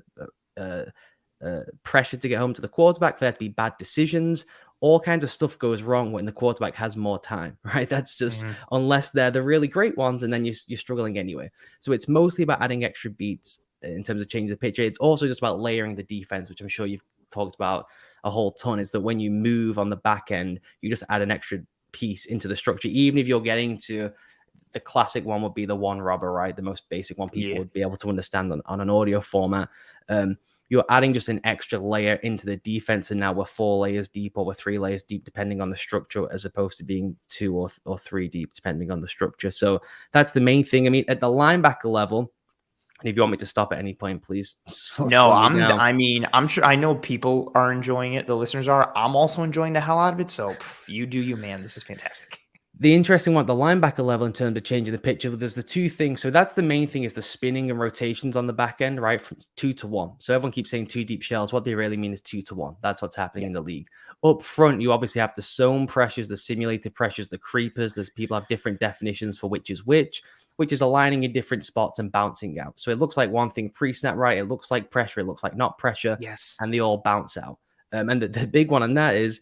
pressure to get home to the quarterback, for there to be bad decisions. All kinds of stuff goes wrong when the quarterback has more time, right? That's just unless they're the really great ones, and then you're struggling anyway. So it's mostly about adding extra beats in terms of changing the picture. It's also just about layering the defense, which I'm sure you've talked about a whole ton. Is that when you move on the back end, you just add an extra piece into the structure, even if you're getting to the classic one would be the one robber, right? The most basic one people would be able to understand on an audio format. You're adding just an extra layer into the defense, and now we're 4 layers deep or we're 3 layers deep, depending on the structure, as opposed to being 2 or 3 deep, depending on the structure. So that's the main thing. I mean, at the linebacker level, and if you want me to stop at any point, please. No, I'm sure, I know people are enjoying it. The listeners are. I'm also enjoying the hell out of it. So you do you, man. This is fantastic. The interesting one at the linebacker level in terms of changing the picture, there's the two things. So that's the main thing, is the spinning and rotations on the back end, right? From 2 to 1. So everyone keeps saying 2 deep shells. What they really mean is 2 to 1. That's what's happening in the league. Up front, you obviously have the zone pressures, the simulated pressures, the creepers. There's people have different definitions for which is which is aligning in different spots and bouncing out. So it looks like one thing pre-snap, right? It looks like pressure. It looks like not pressure. Yes. And they all bounce out. And the big one on that is,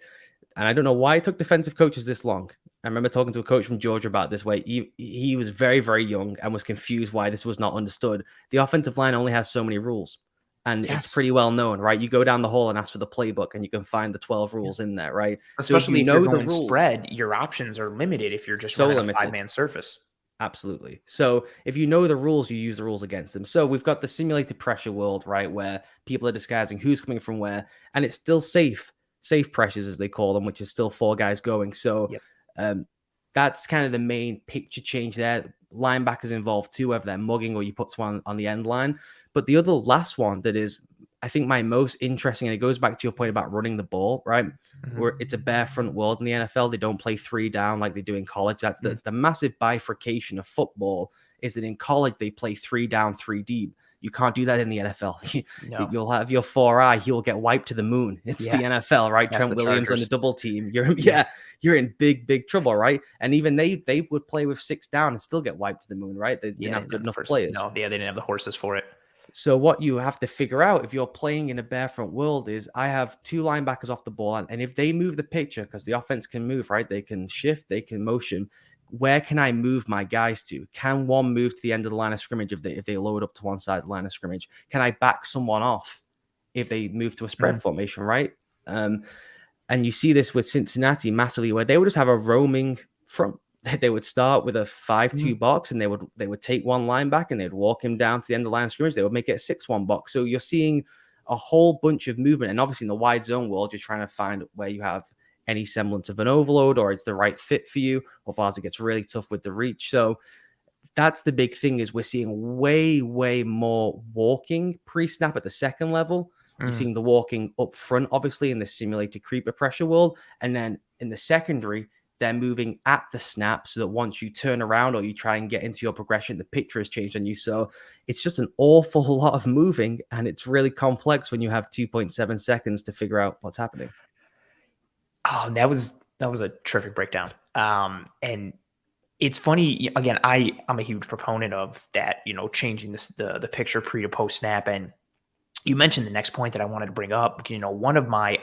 and I don't know why it took defensive coaches this long. I remember talking to a coach from Georgia about this, where he was very, very young and was confused why this was not understood. The offensive line only has so many rules, and it's pretty well known, right? You go down the hall and ask for the playbook, and you can find the 12 rules in there, right? Especially if you're going spread, your options are limited if you're just running a 5-man surface. Absolutely. So if you know the rules, you use the rules against them. So we've got the simulated pressure world, right, where people are disguising who's coming from where, and it's still safe pressures as they call them, which is still four guys going. So Yep. um, that's kind of the main picture change there. Linebackers involved too, whether they're mugging or you put someone on the end line. But the other last one that is, I think, my most interesting, and it goes back to your point about running the ball, right? Where it's a bare front world in the NFL. They don't play three down like they do in college. That's the massive bifurcation of football, is that in college they play three down, three deep. You can't do that in the NFL. No. You'll have your 4-eye, he will get wiped to the moon. It's the NFL, right? That's Trent the Williams on Chargers. the double team. You're in big trouble, right? And even they would play with 6 down and still get wiped to the moon, right? They didn't have good enough players. No, they didn't have the horses for it. So what you have to figure out if you're playing in a bare front world is, I have 2 linebackers off the ball, and if they move the picture, because the offense can move, right? They can shift, they can motion. Where can I move my guys to? Can one move to the end of the line of scrimmage if they load up to one side of the line of scrimmage? Can I back someone off if they move to a spread formation, right? And you see this with Cincinnati massively, where they would just have a roaming front. They would start with a 5-2 box, and they would take one linebacker and they'd walk him down to the end of the line of scrimmage. They would make it a 6-1 box. So you're seeing a whole bunch of movement. And obviously in the wide zone world, you're trying to find where you have any semblance of an overload, or it's the right fit for you, or otherwise it gets really tough with the reach. So that's the big thing, is we're seeing way more walking pre-snap at the second level. You're seeing the walking up front, obviously, in the simulated creeper pressure world. And then in the secondary, they're moving at the snap, so that once you turn around or you try and get into your progression, the picture has changed on you. So it's just an awful lot of moving, and it's really complex when you have 2.7 seconds to figure out what's happening. Oh, that was a terrific breakdown. And it's funny, again, I'm a huge proponent of that, changing the picture pre to post snap. And you mentioned the next point that I wanted to bring up. One of my,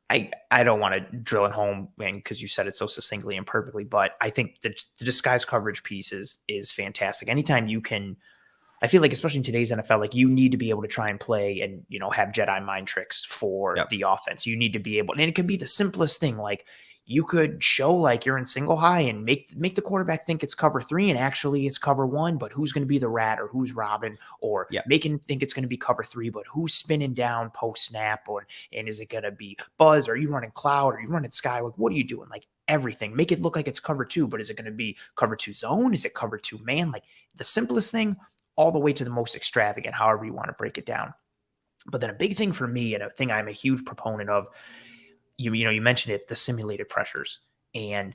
I don't want to drill it home, because you said it so succinctly and perfectly, but I think the disguise coverage piece is fantastic. Anytime you can, I feel like, especially in today's NFL, like, you need to be able to try and play and, have Jedi mind tricks for the offense. You need to be able, and it can be the simplest thing. Like, you could show like you're in single high and make the quarterback think it's cover 3 and actually it's cover 1, but who's going to be the rat or who's Robin, or making think it's going to be cover 3, but who's spinning down post snap, and is it going to be Buzz? Are you running Cloud? Are you running Sky? Like, what are you doing? Like, everything. Make it look like it's cover 2, but is it going to be cover 2 zone? Is it cover 2 man? Like, the simplest thing all the way to the most extravagant, however you want to break it down. But then a big thing for me, and a thing I'm a huge proponent of, you mentioned it, the simulated pressures. And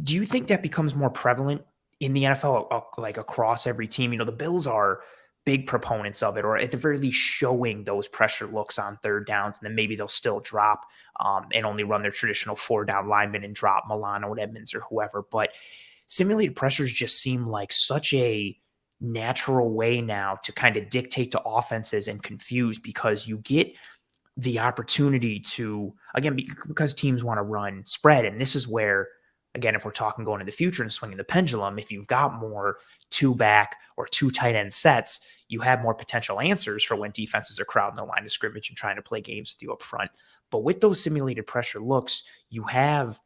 do you think that becomes more prevalent in the NFL, like across every team? The Bills are big proponents of it, or at the very least showing those pressure looks on third downs, and then maybe they'll still drop and only run their traditional 4-down lineman and drop Milano and Edmunds or whoever. But simulated pressures just seem like such a natural way now to kind of dictate to offenses and confuse, because you get the opportunity to, again, because teams want to run spread. And this is where, again, if we're talking going to the future and swinging the pendulum, if you've got more 2-back or 2 tight end sets, you have more potential answers for when defenses are crowding the line of scrimmage and trying to play games with you up front. But with those simulated pressure looks, you have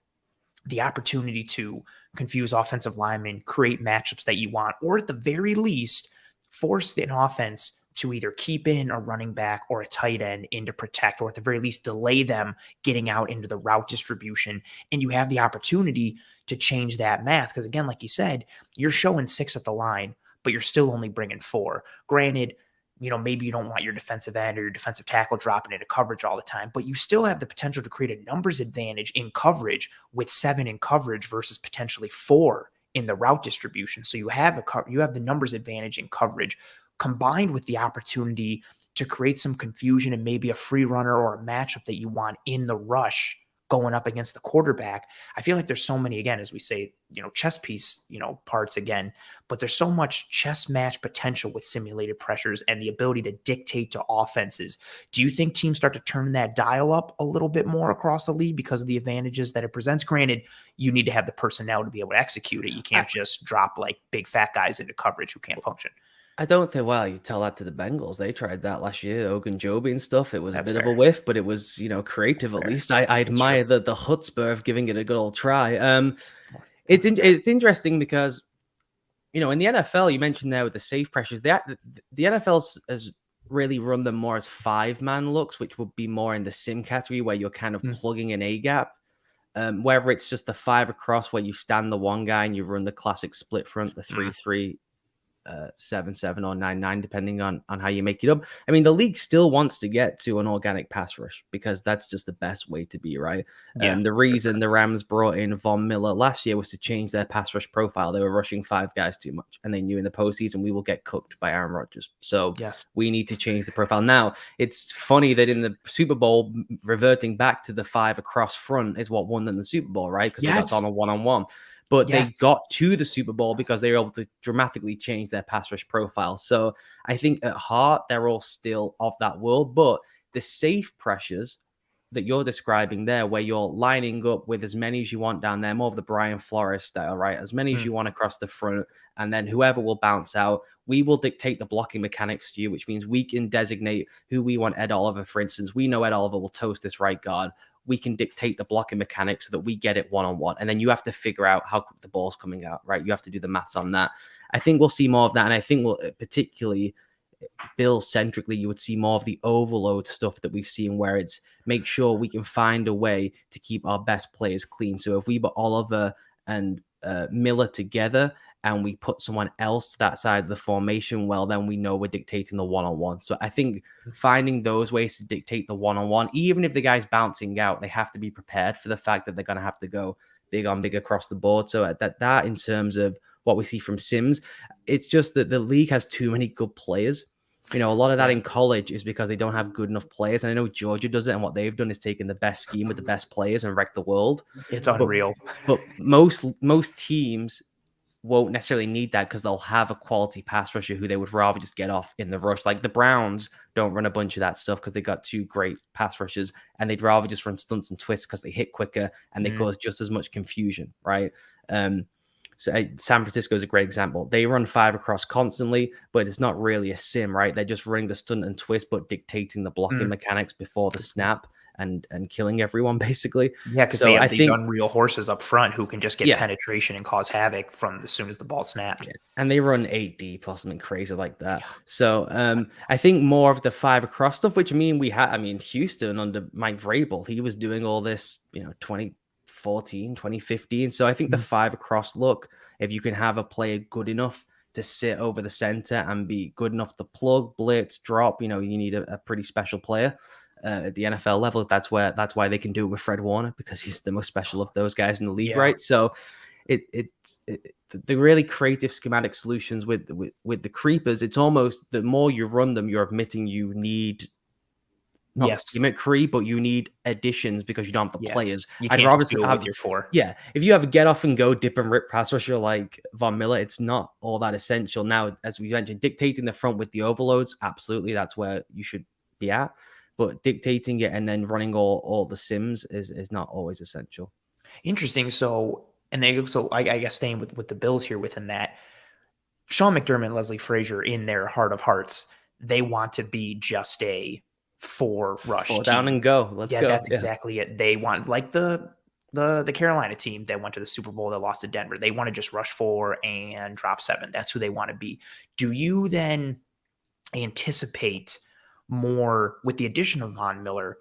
the opportunity to confuse offensive linemen, create matchups that you want, or at the very least, force an offense to either keep in a running back or a tight end in to protect, or at the very least delay them getting out into the route distribution. And you have the opportunity to change that math. Because again, like you said, you're showing 6 at the line, but you're still only bringing 4. Granted, maybe you don't want your defensive end or your defensive tackle dropping into coverage all the time, but you still have the potential to create a numbers advantage in coverage with 7 in coverage versus potentially 4 in the route distribution. So you have the numbers advantage in coverage, combined with the opportunity to create some confusion and maybe a free runner or a matchup that you want in the rush going up against the quarterback. I feel like there's so many, again, as we say, chess piece, parts again, but there's so much chess match potential with simulated pressures and the ability to dictate to offenses. Do you think teams start to turn that dial up a little bit more across the league because of the advantages that it presents? Granted, you need to have the personnel to be able to execute it. You can't just drop like big fat guys into coverage who can't function. I don't think, well, you tell that to the Bengals. They tried that last year, Ogunjobi and stuff. It was That's a bit fair. of a whiff, but it was, creative at least. I admire the chutzpah of giving it a good old try. It's interesting because in the NFL, you mentioned there with the safe pressures, the NFL has really run them more as 5-man looks, which would be more in the sim category where you're kind of plugging an A gap. Whether it's just the 5 across where you stand the one guy and you run the classic split front, the 3-3, 7-7 or 9-9, depending on how you make it up. I mean, the league still wants to get to an organic pass rush because that's just the best way to be, right? Yeah, the reason the Rams brought in Von Miller last year was to change their pass rush profile. They were rushing 5 guys too much, and they knew in the postseason we will get cooked by Aaron Rodgers. So yes, we need to change the profile. Now, it's funny that in the Super Bowl, reverting back to the 5 across front is what won them the Super Bowl, right? Because they got Donald one-on-one. But they got to the Super Bowl because they were able to dramatically change their pass rush profile. So I think at heart, they're all still of that world. But the safe pressures that you're describing there, where you're lining up with as many as you want down there, more of the Brian Flores style, right? As many as you want across the front, and then whoever will bounce out, we will dictate the blocking mechanics to you, which means we can designate who we want. Ed Oliver, for instance, we know Ed Oliver will toast this right guard. We can dictate the blocking mechanics so that we get it one-on-one. And then you have to figure out how quick the ball's coming out, right? You have to do the maths on that. I think we'll see more of that. And I think we'll particularly Bill-centrically, you would see more of the overload stuff that we've seen where it's make sure we can find a way to keep our best players clean. So if we put Oliver and Miller together and we put someone else to that side of the formation, well, then we know we're dictating the one-on-one. So I think finding those ways to dictate the one-on-one, even if the guy's bouncing out, they have to be prepared for the fact that they're going to have to go big on big across the board. So that in terms of what we see from Sims, it's just that the league has too many good players. A lot of that in college is because they don't have good enough players. And I know Georgia does it. And what they've done is taken the best scheme with the best players and wrecked the world. It's unreal. But most teams won't necessarily need that because they'll have a quality pass rusher who they would rather just get off in the rush. Like the Browns don't run a bunch of that stuff because they got 2 great pass rushers, and they'd rather just run stunts and twists because they hit quicker and they cause just as much confusion, right? So San Francisco is a great example. They run 5 across constantly, but it's not really a sim, right? They're just running the stunt and twist, but dictating the blocking mechanics before the snap and killing everyone, basically. Yeah, because they have these unreal horses up front who can just get penetration and cause havoc from as soon as the ball snapped. Yeah. And they run 8 deep or something crazy like that. Yeah. So I think more of the 5 across stuff, which Houston under Mike Vrabel, he was doing all this, 2014, 2015. So I think the 5 across look, if you can have a player good enough to sit over the center and be good enough to plug, blitz, drop, you need a pretty special player. At the NFL level, that's why they can do it with Fred Warner, because he's the most special of those guys in the league, right? So the really creative schematic solutions with the creepers, it's almost the more you run them, you're admitting you need creep, but you need additions because you don't have the players. I'd rather have with your 4. Yeah, if you have a get off and go dip and rip pass rusher like Von Miller, it's not all that essential. Now, as we mentioned, dictating the front with the overloads, absolutely, that's where you should be at. But dictating it and then running all the sims is not always essential. Interesting. So I guess staying with the Bills here within that, Sean McDermott and Leslie Frazier, in their heart of hearts, they want to be just a 4 rush 4 team. Down and go. Let's go. That's exactly it. They want, like the Carolina team that went to the Super Bowl that lost to Denver. They want to just rush 4 and drop 7. That's who they want to be. Do you then anticipate more with the addition of Von Miller?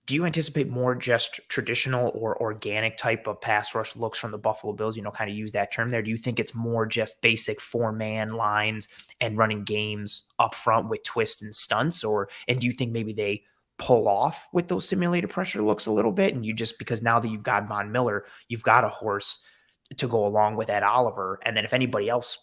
Do you anticipate more just traditional or organic type of pass rush looks from the Buffalo Bills? Kind of use that term there. Do you think it's more just basic 4-man lines and running games up front with twists and stunts? And do you think maybe they pull off with those simulated pressure looks a little bit? And you just, because now that you've got Von Miller, you've got a horse to go along with Ed Oliver. And then if anybody else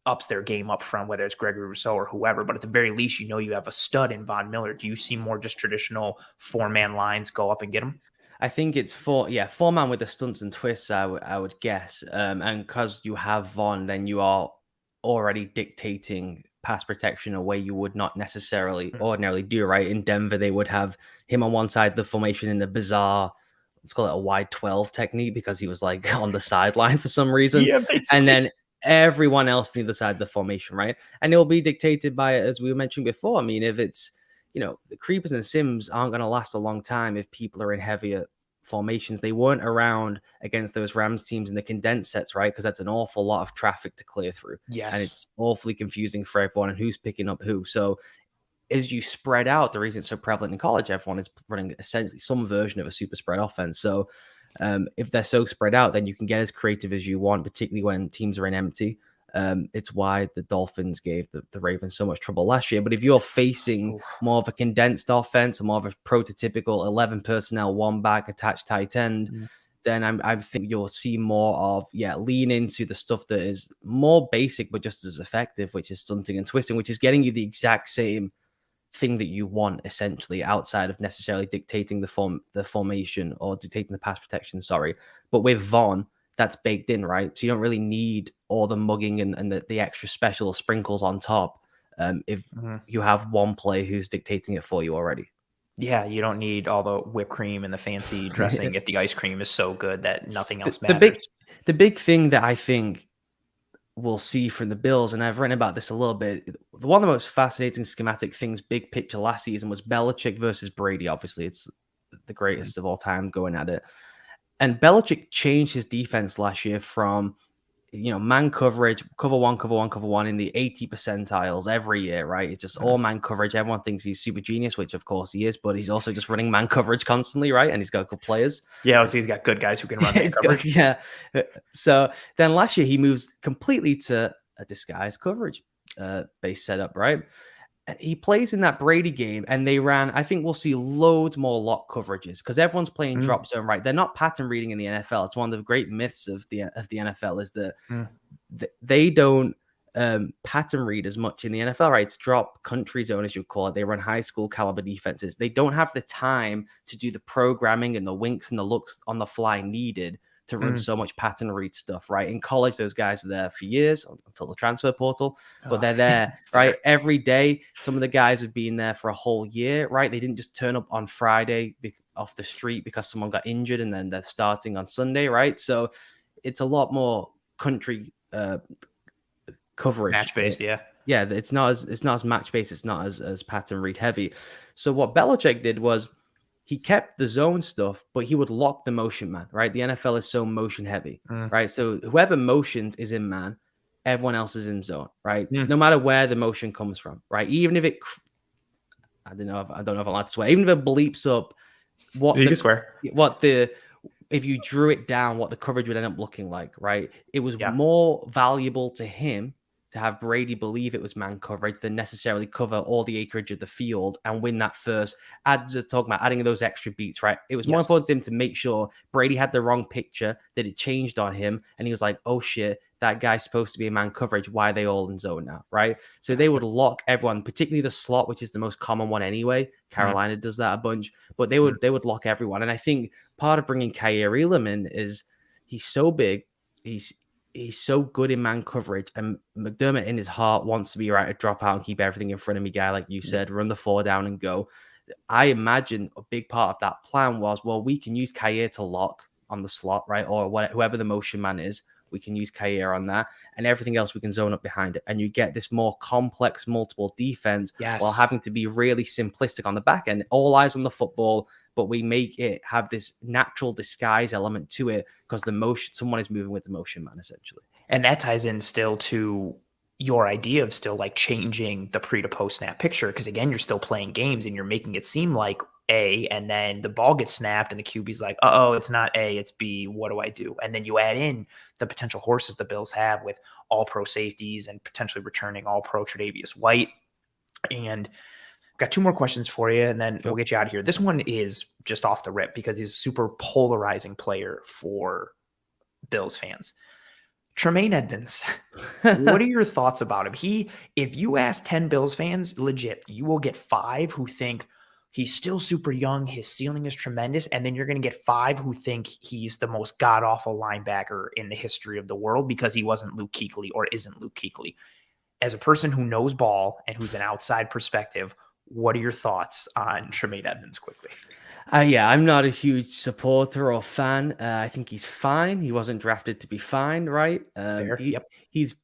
ups their game up front, whether it's Gregory Rousseau or whoever, but at the very least, you have a stud in Von Miller. Do you see more just traditional 4-man lines go up and get him? I think it's 4-man with the stunts and twists, I would guess. And because you have Von, then you are already dictating pass protection a way you would not necessarily ordinarily do, right? In Denver, they would have him on one side of the formation in the bizarre, let's call it a wide 12 technique, because he was like on the sideline for some reason. Yeah, basically. And then everyone else on the other side of the formation, right? And it will be dictated by, as we mentioned before, if it's, the creepers and sims aren't going to last a long time if people are in heavier formations. They weren't around against those Rams teams in the condensed sets, right? Because that's an awful lot of traffic to clear through. Yes. And it's awfully confusing for everyone and who's picking up who. So as you spread out, the reason it's so prevalent in college, everyone is running essentially some version of a super spread offense. So if they're so spread out, then you can get as creative as you want, particularly when teams are in empty. It's why the Dolphins gave the Ravens so much trouble last year. But if you're facing more of a condensed offense, or more of a prototypical 11 personnel, one back attached tight end, then I think you'll see more of, lean into the stuff that is more basic, but just as effective, which is stunting and twisting, which is getting you the exact same thing that you want, essentially, outside of necessarily dictating the formation or dictating the pass protection. But with Von, that's baked in, right? So you don't really need all the mugging and the extra special sprinkles on top if you have one play who's dictating it for you already. Yeah, you don't need all the whipped cream and the fancy dressing if the ice cream is so good that nothing else matters. The big thing that I think we'll see from the Bills, and I've written about this a little bit, one of the most fascinating schematic things, big picture last season, was Belichick versus Brady. Obviously, it's the greatest of all time going at it. And Belichick changed his defense last year from, man coverage, cover one in the 80 percentiles every year, right? It's just all man coverage. Everyone thinks he's super genius, which of course he is, but he's also just running man coverage constantly, right? And he's got good players. Yeah, he's got good guys who can run man coverage. So then last year he moves completely to a disguised coverage based setup, right? He plays in that Brady game, and they ran, I think we'll see loads more lock coverages because everyone's playing drop zone, right? They're not pattern reading in the NFL. It's one of the great myths of the NFL is that they don't pattern read as much in the NFL, right? It's drop country zone, as you call it. They run high school caliber defenses. They don't have the time to do the programming and the winks and the looks on the fly needed to run so much pattern read stuff, right? In college, those guys are there for years until the transfer portal, but they're there, right? Every day. Some of the guys have been there for a whole year, right? They didn't just turn up on Friday off the street because someone got injured and then they're starting on Sunday, right? So it's a lot more country coverage. Match-based, yeah. Yeah, it's not as match-based. It's not as pattern read heavy. So what Belichick did was, he kept the zone stuff, but he would lock the motion man, right? The NFL is so motion heavy, right? So whoever motions is in man, everyone else is in zone, right? No matter where the motion comes from, right? Even if it, I don't know if I'm allowed to swear, even if it bleeps up you can swear. If you drew it down, what the coverage would end up looking like, right? It was more valuable to him to have Brady believe it was man coverage than necessarily cover all the acreage of the field and win that first. Talking about adding those extra beats, right? It was more important to him to make sure Brady had the wrong picture, that it changed on him, and he was like, oh shit, that guy's supposed to be a man coverage. Why are they all in zone now, right? So they would lock everyone, particularly the slot, which is the most common one anyway. Carolina does that a bunch, but they would lock everyone. And I think part of bringing Kaiir Elam in is he's so big, he's so good in man coverage, and McDermott in his heart wants to be right to drop out and keep everything in front of me, guy, like you said, run the 4 down and go. I imagine a big part of that plan was, well, we can use Kaiir to lock on the slot, right? Or whoever the motion man is, we can use Kaiir on that, and everything else we can zone up behind it. And you get this more complex, multiple defense while having to be really simplistic on the back end. All eyes on the football, but we make it have this natural disguise element to it because someone is moving with the motion man, essentially. And that ties in still to your idea of still like changing the pre to post snap picture. Because again, you're still playing games and you're making it seem like A, and then the ball gets snapped and the QB's like, it's not A, it's B. What do I do? And then you add in the potential horses the Bills have with all pro safeties and potentially returning all pro Tre'Davious White. And got 2 more questions for you, and then we'll get you out of here. This one is just off the rip because he's a super polarizing player for Bills fans. Tremaine Edmunds. What are your thoughts about him? If you ask 10 Bills fans, legit, you will get 5 who think he's still super young, his ceiling is tremendous, and then you're going to get 5 who think he's the most god-awful linebacker in the history of the world because he wasn't Luke Kuechly or isn't Luke Kuechly. As a person who knows ball and who's an outside perspective, what are your thoughts on Tremaine Edmunds quickly? I'm not a huge supporter or fan. I think he's fine. He wasn't drafted to be fine, right? He's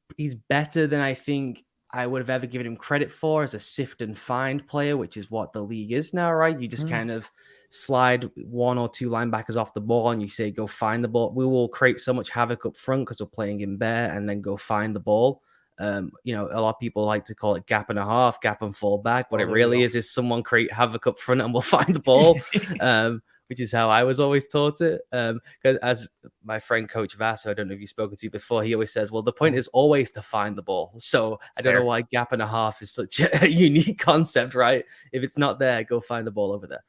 better than I think I would have ever given him credit for as a sift and find player, which is what the league is now, right? You just kind of slide one or two linebackers off the ball and you say, go find the ball, we will create so much havoc up front because we're playing in bear and then go find the ball. A lot of people like to call it gap and a half, gap and fall back. What it really is someone create havoc up front and we'll find the ball, which is how I was always taught it. Because as my friend Coach Vass, I don't know if you've spoken to before, he always says, well, the point is always to find the ball. So I don't know why gap and a half is such a unique concept, right? If it's not there, go find the ball over there.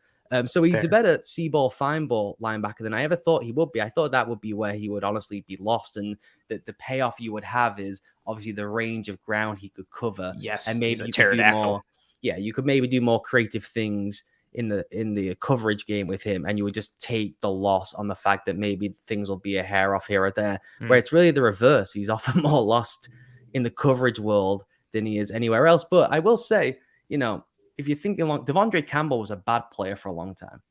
So he's a better see ball, find ball linebacker than I ever thought he would be. I thought that would be where he would honestly be lost. And the payoff you would have is obviously the range of ground he could cover. Yes. And maybe you could do more. Yeah, you could maybe do more creative things in the coverage game with him. And you would just take the loss on the fact that maybe things will be a hair off here or there, where it's really the reverse. He's often more lost in the coverage world than he is anywhere else. But I will say, if you're thinking long, Devondre Campbell was a bad player for a long time.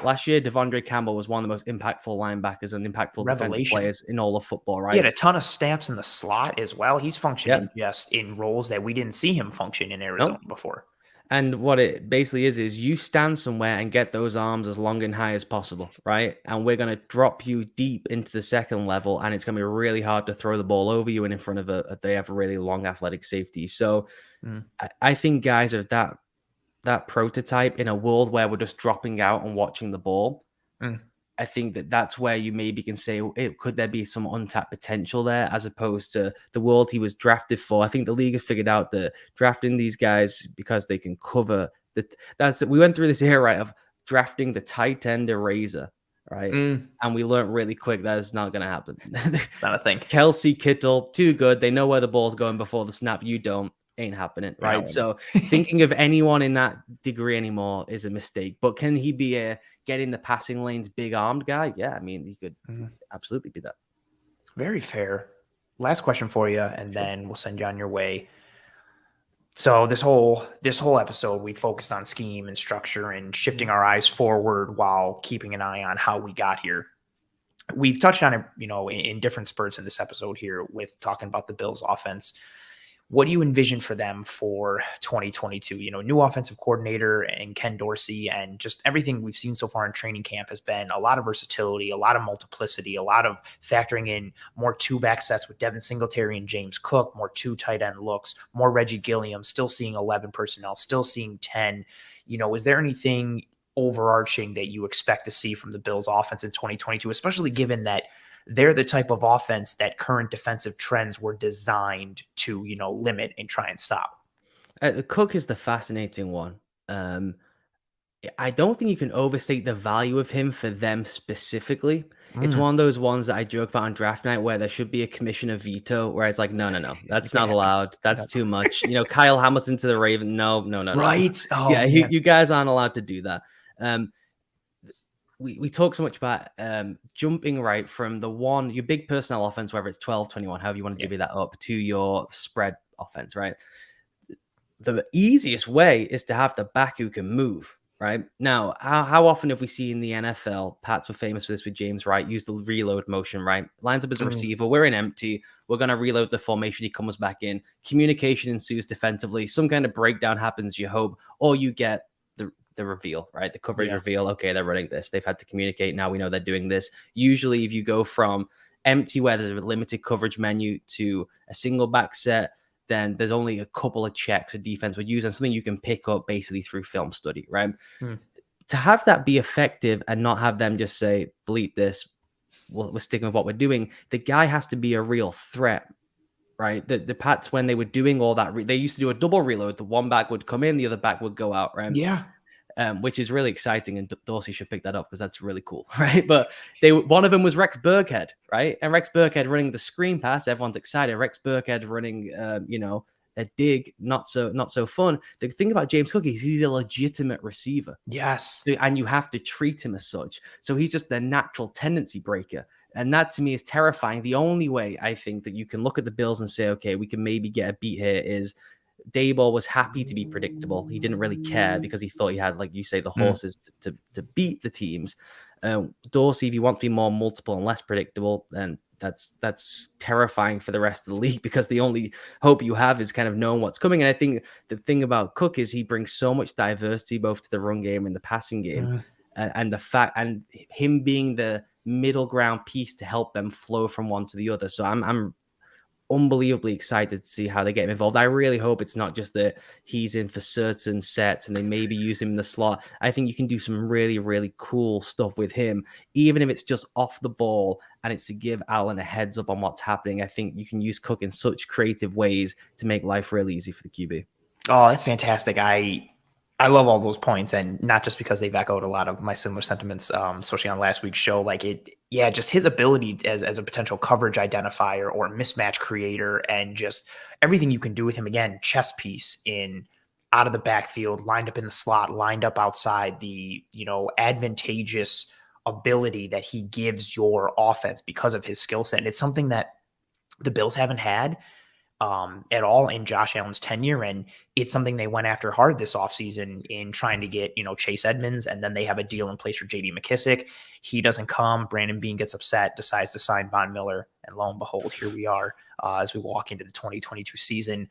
Last year, Devondre Campbell was one of the most impactful linebackers and impactful defensive players in all of football, right? He had a ton of snaps in the slot as well. He's functioning just in roles that we didn't see him function in Arizona before. And what it basically is you stand somewhere and get those arms as long and high as possible, right? And we're going to drop you deep into the second level, and it's going to be really hard to throw the ball over you and in front of they have a really long athletic safety. So I think guys of that prototype in a world where we're just dropping out and watching the ball, I think that's where you maybe can say, could there be some untapped potential there as opposed to the world he was drafted for? I think the league has figured out that drafting these guys because they can cover we went through this era, right, of drafting the tight end eraser, right? And we learned really quick that it's not going to happen. Not a thing. Kelsey, Kittle, too good. They know where the ball's going before the snap. You don't. Ain't happening, right? No. So thinking of anyone in that degree anymore is a mistake. But can he be a get in the passing lanes, big armed guy? Yeah, I mean, he could absolutely be that. Very fair. Last question for you, and then we'll send you on your way. So this whole episode, we focused on scheme and structure and shifting our eyes forward while keeping an eye on how we got here. We've touched on it, in different spurts in this episode here with talking about the Bills offense. What do you envision for them for 2022? New offensive coordinator and Ken Dorsey, and just everything we've seen so far in training camp has been a lot of versatility, a lot of multiplicity, a lot of factoring in more two-back sets with Devin Singletary and James Cook, more two tight end looks, more Reggie Gilliam, still seeing 11 personnel, still seeing 10. Is there anything overarching that you expect to see from the Bills offense in 2022, especially given that they're the type of offense that current defensive trends were designed to, limit and try and stop? Cook is the fascinating one. I don't think you can overstate the value of him for them specifically. It's one of those ones that I joke about on draft night where there should be a commissioner veto where it's like, no, that's not allowed. That's too much. Kyle Hamilton to the Raven. No. Right. Oh, yeah. You guys aren't allowed to do that. We talk so much about jumping right from your big personnel offense, whether it's 12, 21, however you want to divvy that up, to your spread offense, right? The easiest way is to have the back who can move, right? Now, how often have we seen in the NFL, Pats were famous for this with James Wright, use the reload motion, right? Lines up as a receiver, we're in empty, we're going to reload the formation, he comes back in, communication ensues defensively, some kind of breakdown happens, you hope, or you get the reveal, right? The coverage reveal. Okay, they're running this. They've had to communicate. Now we know they're doing this. Usually if you go from empty where there's a limited coverage menu to a single back set, then there's only a couple of checks a defense would use and something you can pick up basically through film study, right? To have that be effective and not have them just say, bleep this, we're sticking with what we're doing. The guy has to be a real threat, right? The Pats, when they were doing all that, they used to do a double reload. The one back would come in, the other back would go out, right? Yeah. Which is really exciting, and Dorsey should pick that up because that's really cool, right? But one of them was Rex Burkhead, right? And Rex Burkhead running the screen pass, everyone's excited. Rex Burkhead running, a dig, not so fun. The thing about James Cook is he's a legitimate receiver. Yes, and you have to treat him as such. So he's just the natural tendency breaker. And that to me is terrifying. The only way I think that you can look at the Bills and say, okay, we can maybe get a beat here is Daboll was happy to be predictable. He didn't really care because he thought he had, like you say, the horses to beat the teams. Dorsey, if he wants to be more multiple and less predictable, then that's terrifying for the rest of the league because the only hope you have is kind of knowing what's coming. And I think the thing about Cook is he brings so much diversity both to the run game and the passing game. and the fact and him being the middle ground piece to help them flow from one to the other. So I'm unbelievably excited to see how they get him involved. I really hope it's not just that he's in for certain sets and they maybe use him in the slot. I think you can do some really, really cool stuff with him, even if it's just off the ball and it's to give Allen a heads up on what's happening. I think you can use Cook in such creative ways to make life really easy for the QB. Oh, that's fantastic. I love all those points, and not just because they've echoed a lot of my similar sentiments, especially on last week's show. Just his ability as a potential coverage identifier or mismatch creator, and just everything you can do with him. Again, chess piece in out of the backfield, lined up in the slot, lined up outside. The advantageous ability that he gives your offense because of his skill set, and it's something that the Bills haven't had at all in Josh Allen's tenure. And it's something they went after hard this offseason in trying to get, Chase Edmunds. And then they have a deal in place for JD McKissick. He doesn't come. Brandon Beane gets upset, decides to sign Von Miller. And lo and behold, here we are as we walk into the 2022 season.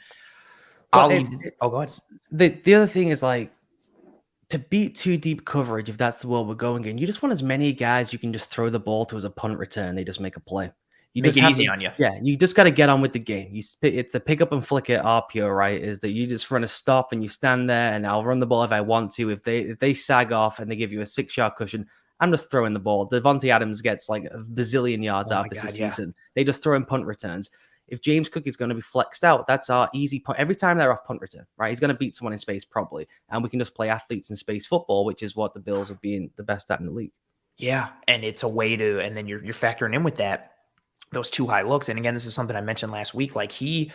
Well, go ahead. The other thing is to beat too deep coverage, if that's the world we're going in, you just want as many guys you can just throw the ball to as a punt return. They just make a play. You make just it easy on you. Yeah, you just got to get on with the game. It's the pick up and flick it RPO, right? Is that you just run a stop and you stand there and I'll run the ball if I want to. If they sag off and they give you a 6-yard cushion, I'm just throwing the ball. Devontae Adams gets like a bazillion yards out this season. They just throw in punt returns. If James Cook is going to be flexed out, that's our easy punt. Every time they're off punt return, right? He's going to beat someone in space probably. And we can just play athletes in space football, which is what the Bills have been the best at in the league. Yeah, and it's a way to, and then you're factoring in with that, those too high looks. And again, this is something I mentioned last week. The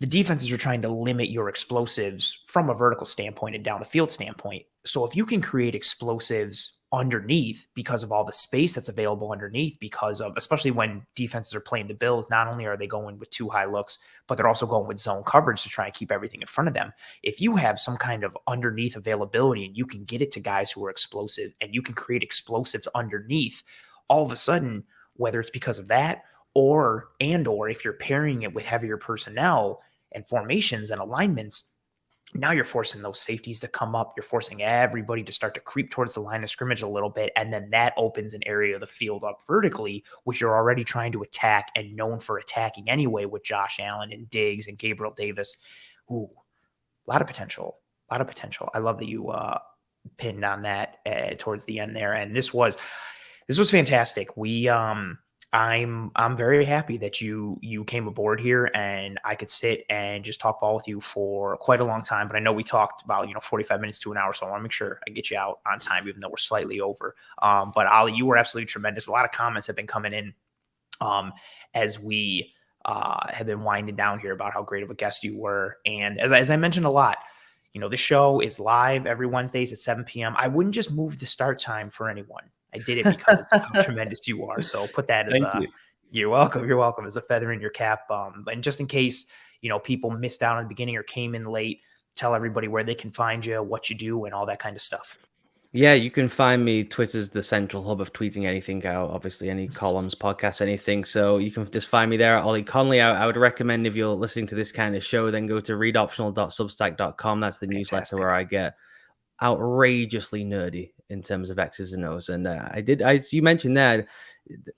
defenses are trying to limit your explosives from a vertical standpoint and down the field standpoint. So if you can create explosives underneath because of all the space that's available underneath, because of, especially when defenses are playing the Bills, not only are they going with too high looks, but they're also going with zone coverage to try and keep everything in front of them. If you have some kind of underneath availability and you can get it to guys who are explosive and you can create explosives underneath, all of a sudden, whether it's because of that, or if you're pairing it with heavier personnel and formations and alignments, now you're forcing those safeties to come up. You're forcing everybody to start to creep towards the line of scrimmage a little bit. And then that opens an area of the field up vertically, which you're already trying to attack and known for attacking anyway with Josh Allen and Diggs and Gabriel Davis. Ooh, a lot of potential. I love that you pinned on that towards the end there. And this was fantastic. I'm very happy that you came aboard here and I could sit and just talk ball with you for quite a long time. But I know we talked about 45 minutes to an hour, so I want to make sure I get you out on time, even though we're slightly over. But Ollie, you were absolutely tremendous. A lot of comments have been coming in as we have been winding down here about how great of a guest you were. And as I mentioned a lot, the show is live every Wednesdays at 7 p.m. I wouldn't just move the start time for anyone. I did it because of how tremendous you are. So put that as you're welcome. You're welcome as a feather in your cap. And just in case, people missed out on the beginning or came in late, tell everybody where they can find you, what you do, and all that kind of stuff. Yeah, you can find me. Twitter's the central hub of tweeting anything out, obviously any columns, podcasts, anything. So you can just find me there at Ollie Connolly. I would recommend if you're listening to this kind of show, then go to readoptional.substack.com. That's the newsletter where I get outrageously nerdy in terms of X's and O's. And as you mentioned there,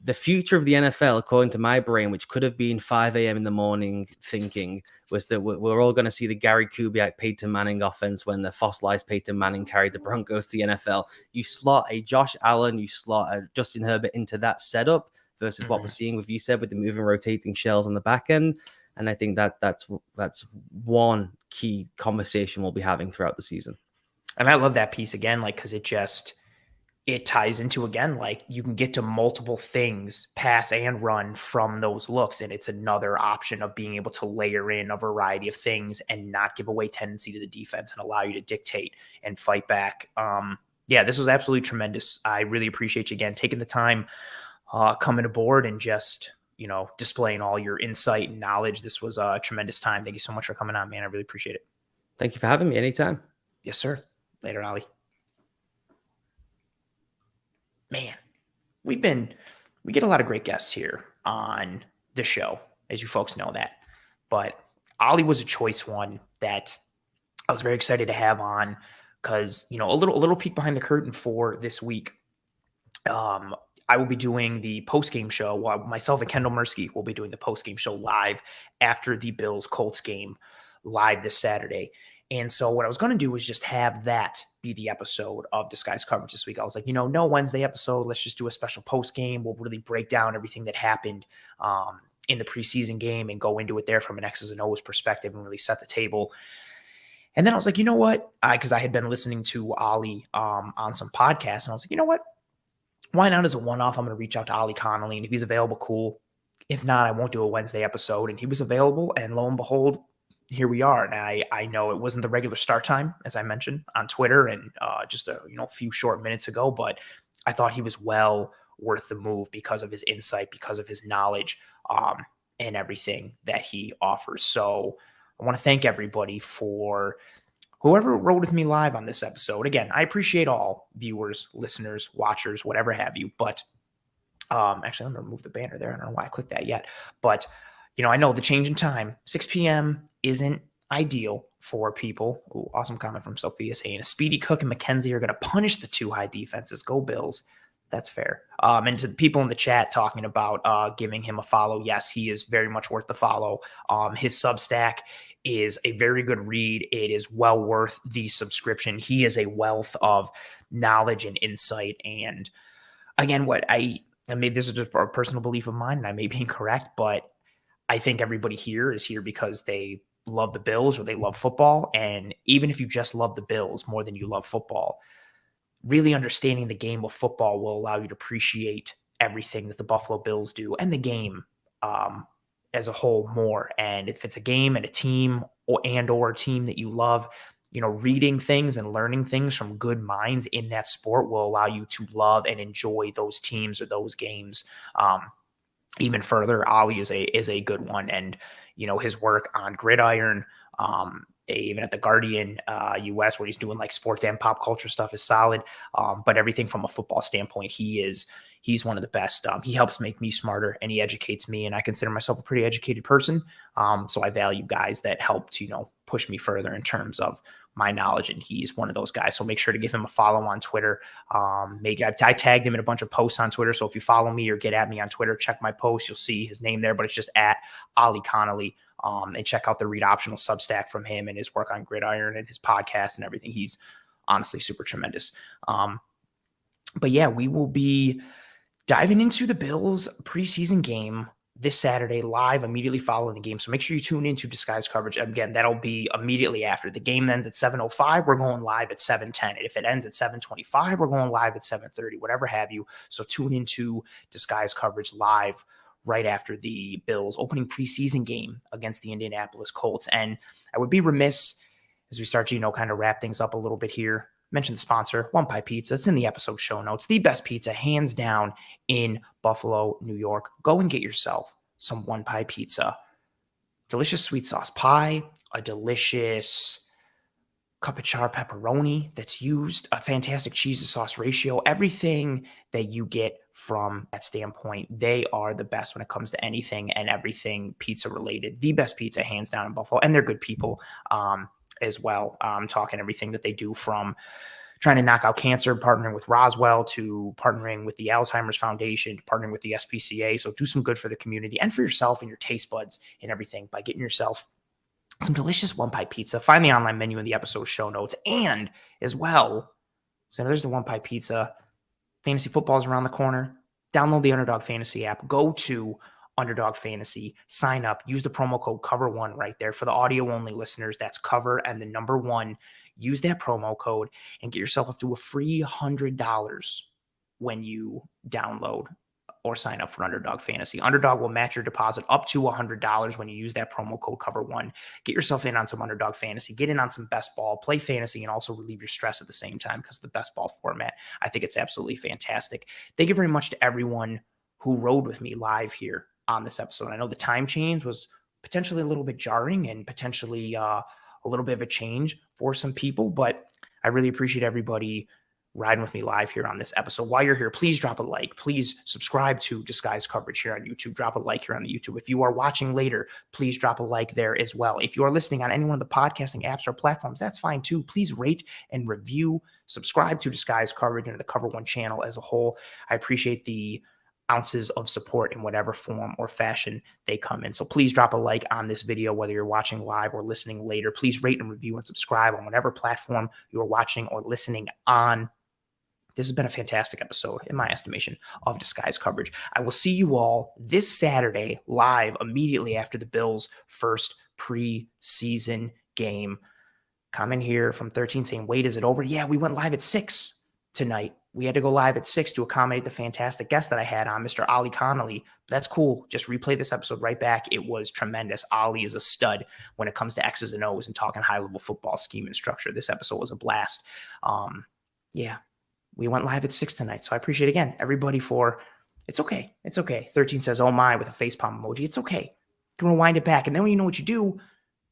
the future of the NFL, according to my brain, which could have been 5 a.m. in the morning thinking, was that we're all going to see the Gary Kubiak, Peyton Manning offense when the fossilized Peyton Manning carried the Broncos to the NFL. You slot a Josh Allen, you slot a Justin Herbert into that setup versus what we're seeing with, you said, with the moving, rotating shells on the back end. And I think that's one key conversation we'll be having throughout the season. And I love that piece again, because it ties into, again, you can get to multiple things, pass and run, from those looks. And it's another option of being able to layer in a variety of things and not give away tendency to the defense and allow you to dictate and fight back. This was absolutely tremendous. I really appreciate you again taking the time, coming aboard and just, displaying all your insight and knowledge. This was a tremendous time. Thank you so much for coming on, man. I really appreciate it. Thank you for having me. Anytime. Yes, sir. Later, Ollie. Man, we get a lot of great guests here on the show, as you folks know that. But Ollie was a choice one that I was very excited to have on, because, a little peek behind the curtain for this week. I will be doing the post-game show. Well, myself and Kendall Mursky will be doing the post-game show live after the Bills-Colts game live this Saturday. And so what I was going to do was just have that be the episode of Disguised Coverage this week. I was like, no Wednesday episode. Let's just do a special post-game. We'll really break down everything that happened in the preseason game and go into it there from an X's and O's perspective and really set the table. And then I was like, you know what? Because I had been listening to Ollie on some podcasts, and I was like, you know what? Why not as a one-off? I'm going to reach out to Ollie Connolly, and if he's available, cool. If not, I won't do a Wednesday episode. And he was available, and lo and behold, here we are. And I know it wasn't the regular start time, as I mentioned on Twitter and just a few short minutes ago, but I thought he was well worth the move because of his insight, because of his knowledge, and everything that he offers. So I want to thank everybody for whoever rode with me live on this episode. Again, I appreciate all viewers, listeners, watchers, whatever have you. But actually, I'm going to remove the banner there. I don't know why I clicked that yet. But, I know the change in time, 6 p.m. isn't ideal for people. Ooh, awesome comment from Sophia saying, Speedy Cook and McKenzie are going to punish the two high defenses. Go Bills. That's fair. And to the people in the chat talking about giving him a follow, yes, he is very much worth the follow. His Substack is a very good read. It is well worth the subscription. He is a wealth of knowledge and insight. And again, what I mean, this is just a personal belief of mine, and I may be incorrect, but I think everybody here is here because they love the Bills or they love football. And even if you just love the Bills more than you love football, really understanding the game of football will allow you to appreciate everything that the Buffalo Bills do and the game as a whole more. And if it's a game and a team or a team that you love, reading things and learning things from good minds in that sport will allow you to love and enjoy those teams or those games even further. Ollie is a good one. And, his work on Gridiron, even at the Guardian US, where he's doing like sports and pop culture stuff, is solid. But everything from a football standpoint, he's one of the best. He helps make me smarter and he educates me. And I consider myself a pretty educated person. So I value guys that help to, push me further in terms of my knowledge. And he's one of those guys. So make sure to give him a follow on Twitter. Maybe I tagged him in a bunch of posts on Twitter. So if you follow me or get at me on Twitter, check my post. You'll see his name there, but it's just at Ollie Connolly. And check out the Read Optional Substack from him and his work on Gridiron and his podcast and everything. He's honestly super tremendous. But yeah, we will be diving into the Bills preseason game this Saturday live immediately following the game. So make sure you tune into Disguised Coverage. Again, that'll be immediately after. The game ends at 7:05. We're going live at 7:10. And if it ends at 7:25, we're going live at 7:30, whatever have you. So tune into Disguised Coverage live right after the Bills opening preseason game against the Indianapolis Colts. And I would be remiss as we start to, kind of wrap things up a little bit here. Mention the sponsor, One Pie Pizza. It's in the episode show notes. The best pizza, hands down, in Buffalo, New York. Go and get yourself some One Pie Pizza. Delicious sweet sauce pie, a delicious cup of char pepperoni that's used, a fantastic cheese to sauce ratio, everything that you get from that standpoint. They are the best when it comes to anything and everything pizza related. The best pizza, hands down, in Buffalo. And they're good people as well. Talking everything that they do from trying to knock out cancer, partnering with Roswell, to partnering with the Alzheimer's Foundation, to partnering with the SPCA. So do some good for the community and for yourself and your taste buds and everything by getting yourself some delicious One Pie Pizza. Find the online menu in the episode show notes. And as well, so there's the One Pie Pizza. Fantasy football is around the corner. Download the Underdog Fantasy app. Go to Underdog Fantasy. Sign up. Use the promo code COVER1 right there. For the audio-only listeners, that's COVER and the number 1. Use that promo code and get yourself up to a free $100 when you download or sign up for Underdog Fantasy. Underdog will match your deposit up to $100 when you use that promo code COVER1. Get yourself in on some Underdog Fantasy. Get in on some best ball. Play fantasy and also relieve your stress at the same time because of the best ball format. I think it's absolutely fantastic. Thank you very much to everyone who rode with me live here on this episode. I know the time change was potentially a little bit jarring and potentially a little bit of a change for some people, but I really appreciate everybody riding with me live here on this episode. While you're here, please drop a like. Please subscribe to Disguised Coverage here on YouTube. Drop a like here on the YouTube. If you are watching later, please drop a like there as well. If you are listening on any one of the podcasting apps or platforms, that's fine too. Please rate and review. Subscribe to Disguised Coverage and the Cover One channel as a whole. I appreciate the ounces of support in whatever form or fashion they come in. So please drop a like on this video, whether you're watching live or listening later. Please rate and review and subscribe on whatever platform you are watching or listening on. This has been a fantastic episode, in my estimation, of Disguised Coverage. I will see you all this Saturday live immediately after the Bills' first preseason game. Comment here from 13 saying, wait, is it over? Yeah, we went live at 6 tonight. We had to go live at 6 to accommodate the fantastic guest that I had on, Mr. Ollie Connolly. That's cool. Just replay this episode right back. It was tremendous. Ollie is a stud when it comes to X's and O's and talking high-level football scheme and structure. This episode was a blast. Yeah, we went live at 6 tonight. So I appreciate, again, everybody for, it's okay. It's okay. 13 says, oh my, with a facepalm emoji. It's okay. You can rewind it back. And then when you know what you do,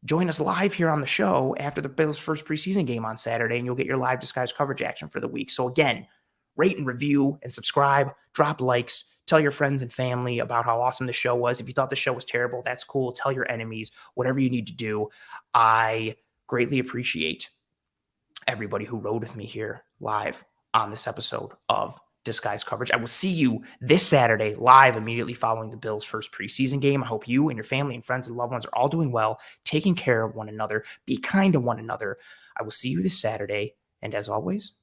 join us live here on the show after the Bills' first preseason game on Saturday, and you'll get your live Disguised Coverage action for the week. So again, rate and review and subscribe, drop likes, tell your friends and family about how awesome the show was. If you thought the show was terrible, that's cool. Tell your enemies, whatever you need to do. I greatly appreciate everybody who rode with me here live on this episode of Disguised Coverage. I will see you this Saturday live immediately following the Bills' first preseason game. I hope you and your family and friends and loved ones are all doing well, taking care of one another, be kind to one another. I will see you this Saturday, and as always,